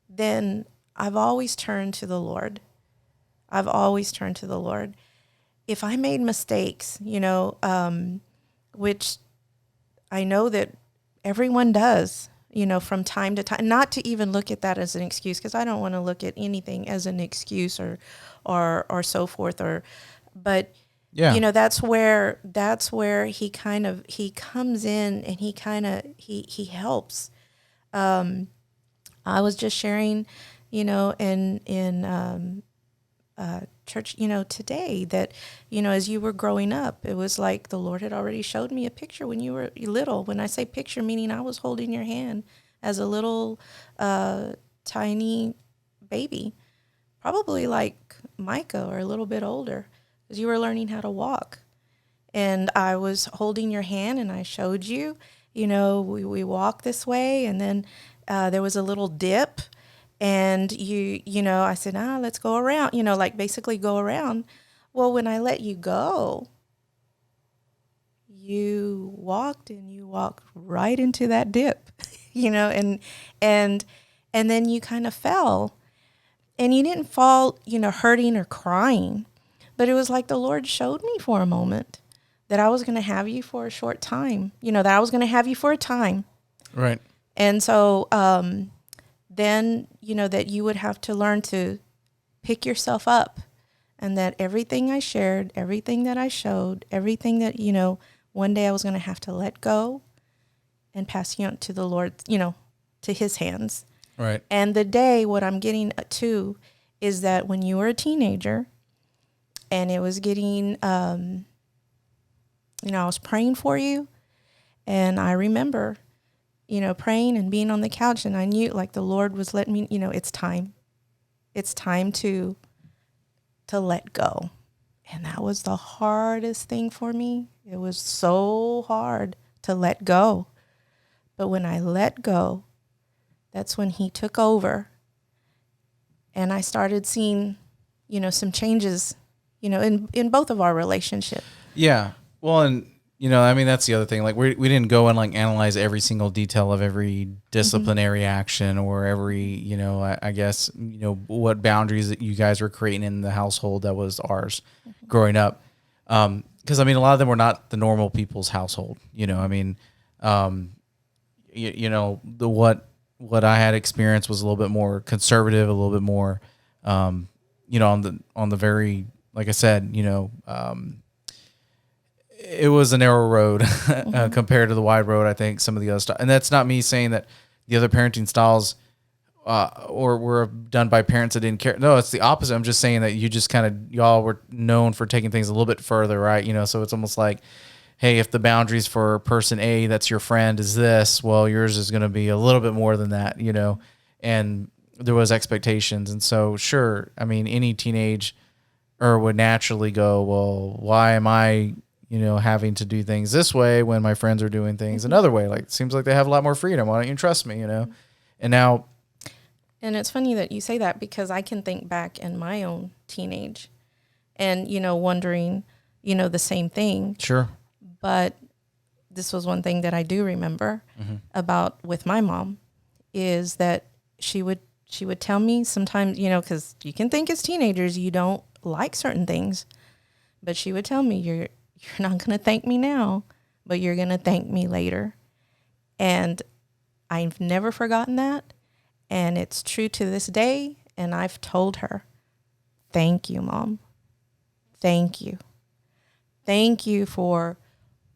then I've always turned to the Lord. If I made mistakes, which I know that everyone does, from time to time, not to even look at that as an excuse, because I don't want to look at anything as an excuse or so forth, but that's where he comes in, and he helps. I was just sharing, in church, today, that, as you were growing up, it was like the Lord had already showed me a picture when you were little. When I say picture, meaning I was holding your hand as a little tiny baby, probably like Micah or a little bit older, because you were learning how to walk. And I was holding your hand, and I showed you, we walk this way, and then there was a little dip, and I said, let's go around, like basically go around. Well, when I let you go, you walked right into that dip, and then you kind of fell, and you didn't fall, hurting or crying, but it was like the Lord showed me for a moment that I was going to have you for a short time, that I was going to have you for a time. Right. And so, then, that you would have to learn to pick yourself up, and that everything I shared, everything that I showed, everything that, one day I was going to have to let go and pass you on to the Lord, to his hands. Right. And what I'm getting to is that when you were a teenager and it was getting, I was praying for you, and I remember, praying and being on the couch, and I knew, like, the Lord was letting me, it's time to let go. And that was the hardest thing for me. It was so hard to let go. But when I let go, that's when he took over, and I started seeing, some changes, in both of our relationship. Yeah. Well, and that's the other thing. Like, we didn't go and like analyze every single detail of every disciplinary action, or every, I guess, what boundaries that you guys were creating in the household that was ours growing up. Because a lot of them were not the normal people's household. What I had experienced was a little bit more conservative, a little bit more, on the very, like I said, it was a narrow road compared to the wide road. I think some of the other stuff, and that's not me saying that the other parenting styles or were done by parents that didn't care. No, it's the opposite. I'm just saying that you just y'all were known for taking things a little bit further, right? So it's almost like, hey, if the boundaries for person A, that's your friend, is this, well, yours is going to be a little bit more than that, and there was expectations. And so, sure, any teenage would naturally go, well, why am I, having to do things this way when my friends are doing things another way? Like, it seems like they have a lot more freedom. Why don't you trust me, And now. And it's funny that you say that, because I can think back in my own teenage, and, wondering, the same thing. Sure. But this was one thing that I do remember about with my mom is that she would tell me sometimes, because you can think as teenagers you don't like certain things, but she would tell me, you're not going to thank me now, but you're going to thank me later. And I've never forgotten that. And it's true to this day. And I've told her, thank you, Mom. Thank you. Thank you for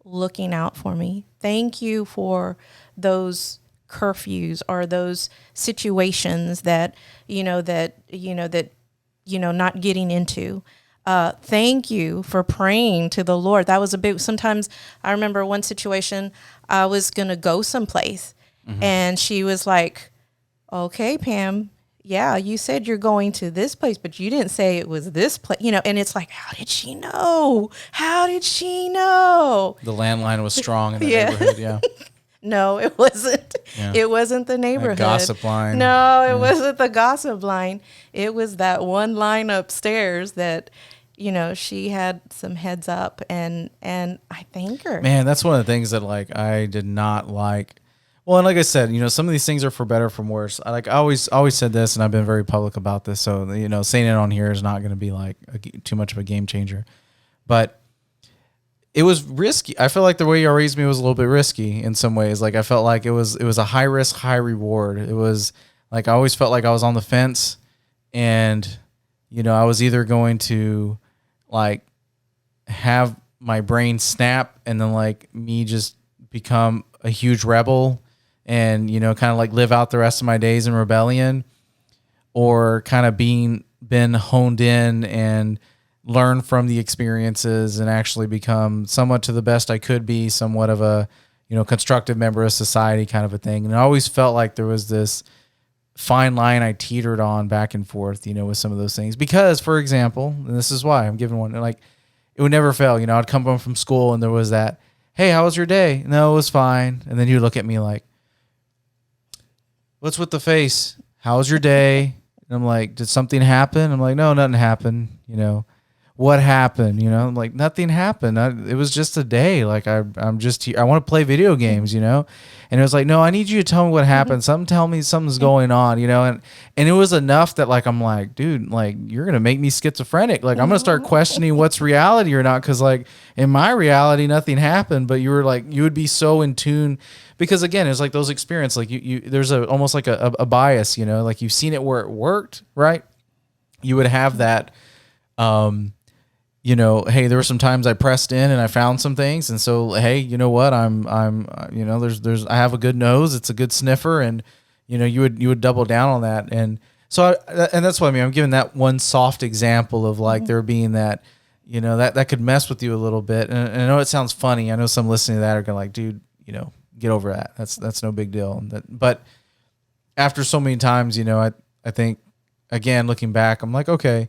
looking out for me. Thank you for those curfews or those situations that, not getting into. Thank you for praying to the Lord. That was a big, sometimes I remember one situation, I was going to go someplace and she was like, okay, Pam, yeah, you said you're going to this place, but you didn't say it was this place, and it's like, how did she know? How did she know? The landline was strong in the neighborhood. Yeah. No, it wasn't. Yeah. It wasn't the neighborhood. That gossip line. No, it wasn't the gossip line. It was that one line upstairs that, she had some heads up, and I thank her. Man, that's one of the things that like I did not like. Well, and like I said, some of these things are for better or for worse. I always said this, and I've been very public about this. So saying it on here is not going to be like too much of a game changer. But it was risky. I feel like the way you raised me was a little bit risky in some ways. Like I felt like it was a high risk, high reward. It was like I always felt like I was on the fence, and I was either going to like have my brain snap and then like me just become a huge rebel and, kind of like live out the rest of my days in rebellion, or kind of been honed in and learn from the experiences and actually become somewhat to the best I could be, somewhat of a, constructive member of society kind of a thing. And I always felt like there was this fine line I teetered on back and forth, with some of those things. Because, for example, and this is why I'm giving one, like, it would never fail. I'd come home from school and there was that, hey, how was your day? No, it was fine. And then you look at me like, what's with the face? How was your day? And I'm like, did something happen? I'm like, no, nothing happened. What happened? I'm like, nothing happened. It was just a day. Like I'm just here. I want to play video games, And it was like, no, I need you to tell me what happened. Tell me something's going on, And it was enough that like, I'm like, dude, like you're going to make me schizophrenic. Like I'm going to start questioning what's reality or not. Cause like in my reality, nothing happened, but you were like, you would be so in tune because again, it's like those experiences, like there's almost like a bias, like you've seen it where it worked, right? You would have that, hey, there were some times I pressed in and I found some things. And so, hey, you know what? I have a good nose. It's a good sniffer. And, you would double down on that. And so, and that's what I mean. I'm giving that one soft example of like there being that, that could mess with you a little bit. And I know it sounds funny. I know some listening to that are going like, dude, get over that. That's no big deal. But after so many times, I think again, looking back, I'm like, okay,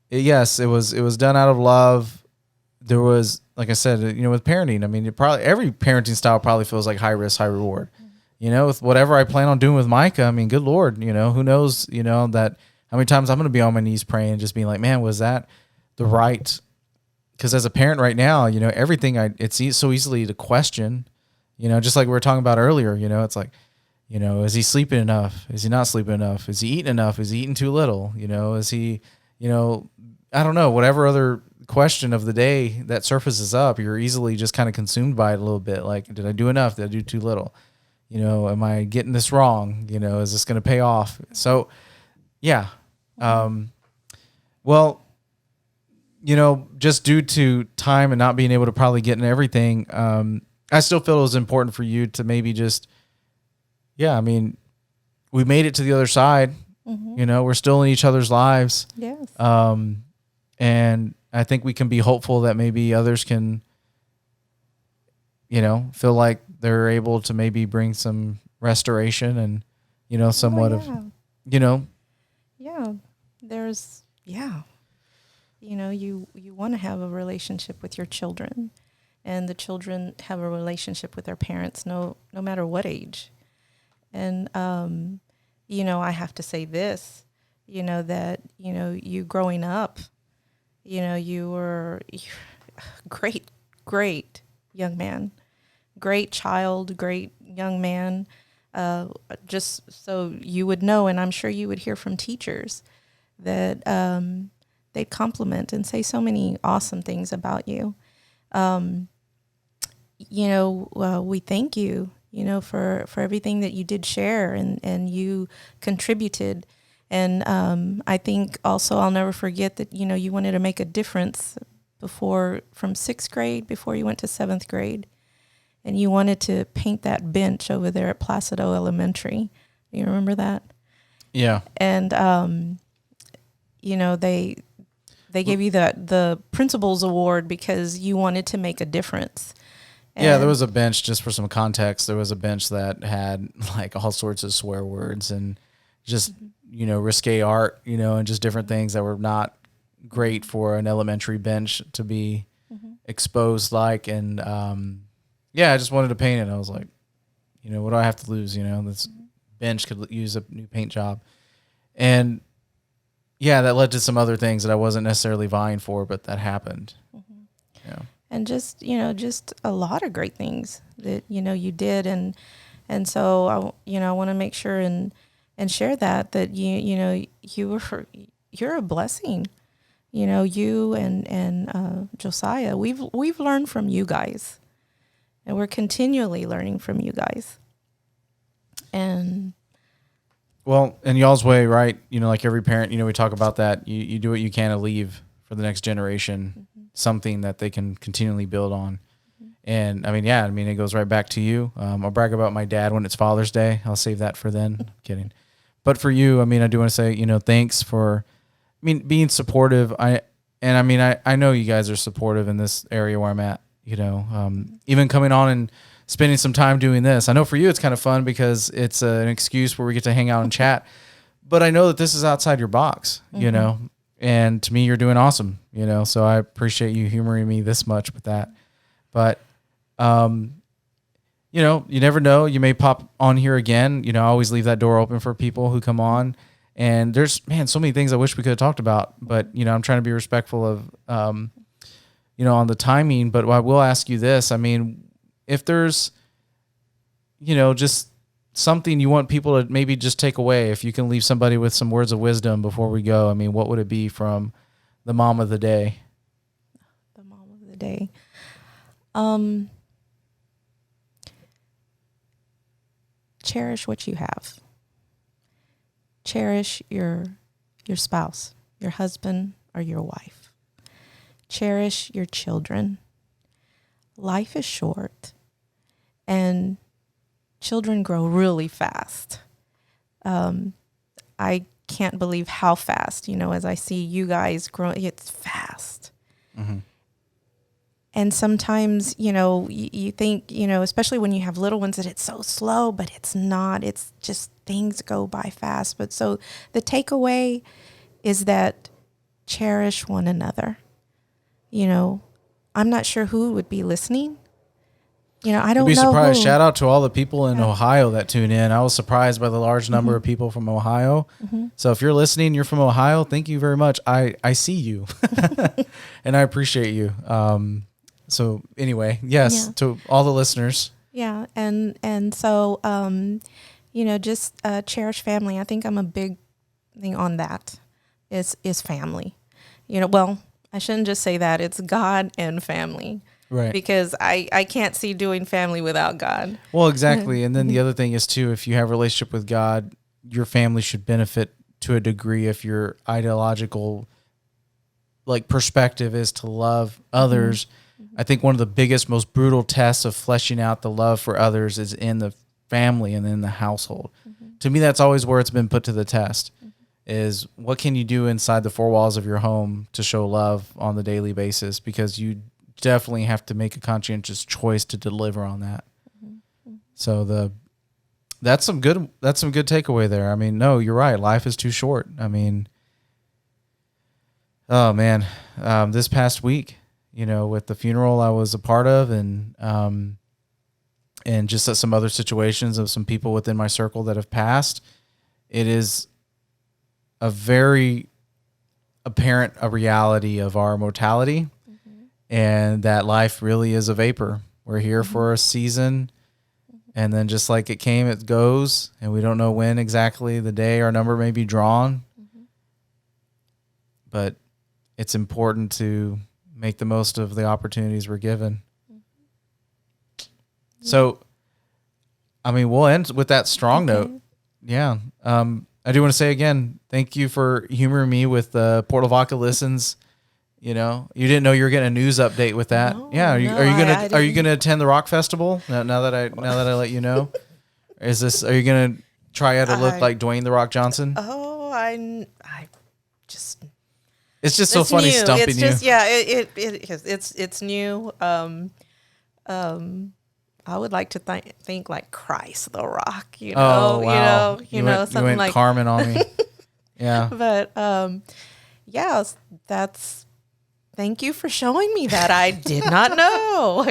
yes, it was done out of love. There was, like I said, with parenting, I mean, every parenting style probably feels like high risk, high reward. With whatever I plan on doing with Micah, I mean, good Lord, who knows, that how many times I'm going to be on my knees praying, just being like, man, was that the right? Because as a parent right now, everything it's so easily to question, just like we were talking about earlier, it's like, is he sleeping enough? Is he not sleeping enough? Is he eating enough? Is he eating too little? Is he, I don't know, whatever other question of the day that surfaces up, you're easily just kind of consumed by it a little bit. Like, did I do enough? Did I do too little? Am I getting this wrong? Is this going to pay off? So, yeah. Well, just due to time and not being able to probably get in everything, I still feel it was important for you to maybe just, I mean, we made it to the other side. We're still in each other's lives. Yes. And I think we can be hopeful that maybe others can, feel like they're able to maybe bring some restoration and, somewhat of, Yeah. There's, you want to have a relationship with your children, and the children have a relationship with their parents, no matter what age. And, I have to say this, that, you growing up, you're great, great young man, great child, great young man. Just so you would know, and I'm sure you would hear from teachers that they compliment and say so many awesome things about you. We thank you, for everything that you did share and you contributed. And I think also I'll never forget that, you wanted to make a difference from 6th grade, before you went to 7th grade. And you wanted to paint that bench over there at Placido Elementary. You remember that? Yeah. And, they gave you the principal's award because you wanted to make a difference. Yeah, there was a bench, just for some context, there was a bench that had like all sorts of swear words and just, risque art, and just different things that were not great for an elementary bench to be exposed like. And I just wanted to paint it. I was like, what do I have to lose? This bench could use a new paint job. And yeah, that led to some other things that I wasn't necessarily vying for, but that happened. Yeah. And just a lot of great things that you did, and so I want to make sure and share that you're a blessing. You and Josiah, we've learned from you guys, and we're continually learning from you guys. And well, in y'all's way, right? Like every parent, we talk about that. You do what you can to leave for the next generation something that they can continually build on. And it goes right back to you. I'll brag about my dad when it's Father's Day. I'll save that for then. I'm kidding. But for you, I do want to say, thanks for, being supportive. I know you guys are supportive in this area where I'm at, even coming on and spending some time doing this. I know for you, it's kind of fun because it's an excuse where we get to hang out and chat, but I know that this is outside your box, and to me, you're doing awesome, so I appreciate you humoring me this much with that. But, you never know. You may pop on here again. I always leave that door open for people who come on. And there's, so many things I wish we could have talked about. But, I'm trying to be respectful of, on the timing. But I will ask you this. If there's, just something you want people to maybe just take away, if you can leave somebody with some words of wisdom before we go, what would it be from the mom of the day? The mom of the day. Cherish what you have. Cherish your spouse, your husband, or your wife. Cherish your children. Life is short, and children grow really fast. I can't believe how fast, as I see you guys grow, it's fast. Mm-hmm. And sometimes, you think, especially when you have little ones, that it's so slow, but it's not. It's just things go by fast. But so the takeaway is that cherish one another. I'm not sure who would be listening. I don't know. You'd be surprised. Shout out to all the people in Ohio that tune in. I was surprised by the large number of people from Ohio. Mm-hmm. So if you're listening, you're from Ohio, thank you very much. I see you and I appreciate you. So anyway, yes, to all the listeners. Yeah. And so, just cherish family. I think I'm a big thing on that is family. Well, I shouldn't just say that. It's God and family. Right. Because I can't see doing family without God. Well, exactly. And then the other thing is too, if you have a relationship with God, your family should benefit to a degree if your ideological perspective is to love others. Mm-hmm. I think one of the biggest, most brutal tests of fleshing out the love for others is in the family and in the household. Mm-hmm. To me, that's always where it's been put to the test. Mm-hmm. Is what can you do inside the four walls of your home to show love on the daily basis? Because you definitely have to make a conscientious choice to deliver on that. Mm-hmm. So that's some good takeaway there. No, you're right. Life is too short. Oh man, this past week, with the funeral I was a part of, and just some other situations of some people within my circle that have passed, it is a very apparent a reality of our mortality, and that life really is a vapor. We're here for a season, and then just like it came, it goes, and we don't know when exactly the day our number may be drawn. But it's important to make the most of the opportunities we're given. So, I mean, we'll end with that strong note. Yeah. I do want to say again, thank you for humoring me with the Lavaca Listens. You know, you didn't know you were getting a news update with that. No, Yeah. no, Are you gonna attend the rock festival now that I let you know? Are you gonna try out to look like Dwayne the Rock Johnson? Oh, I just. It's just so funny new. stumping it's just, you. Yeah, it is. It's new. I would like to think like Christ the Rock, you know. Oh, wow. You know, something you went like Carmen on me. Yeah. But yeah, thank you for showing me that. I did not know.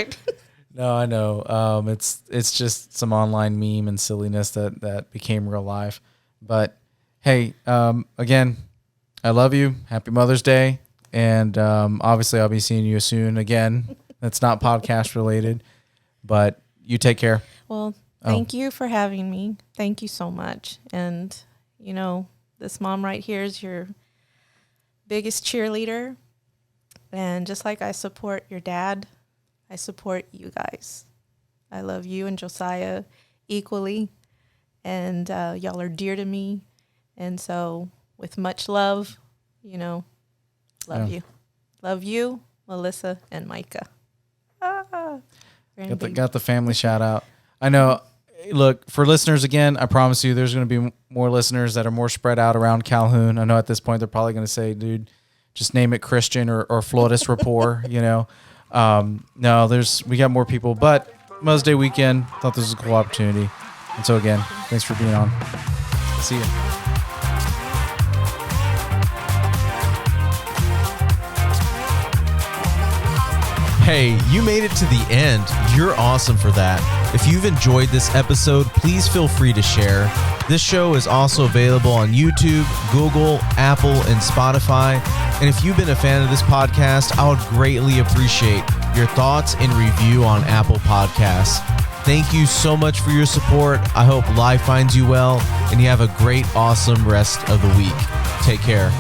No, I know. It's just some online meme and silliness that became real life. But hey, again, I love you. Happy Mother's Day. And obviously I'll be seeing you soon again. That's not podcast related, but you take care. Well, thank you for having me. Thank you so much. And, you know, this mom right here is your biggest cheerleader. And just like I support your dad, I support you guys. I love you and Josiah equally. And y'all are dear to me. And so with much love, you know, love you. Love you, Melissa and Micah. Got the family shout out. I know. Look, for listeners, again, I promise you there's going to be more listeners that are more spread out around Calhoun. I know at this point they're probably going to say, dude, just name it Christian or Flores rapport, you know. No, we got more people, but Mother's Day weekend, thought this was a cool opportunity. And so again, thanks for being on. See you. Hey, you made it to the end. You're awesome for that. If you've enjoyed this episode, please feel free to share. This show is also available on YouTube, Google, Apple, and Spotify. And if you've been a fan of this podcast, I would greatly appreciate your thoughts and review on Apple Podcasts. Thank you so much for your support. I hope life finds you well, and you have a great, awesome rest of the week. Take care.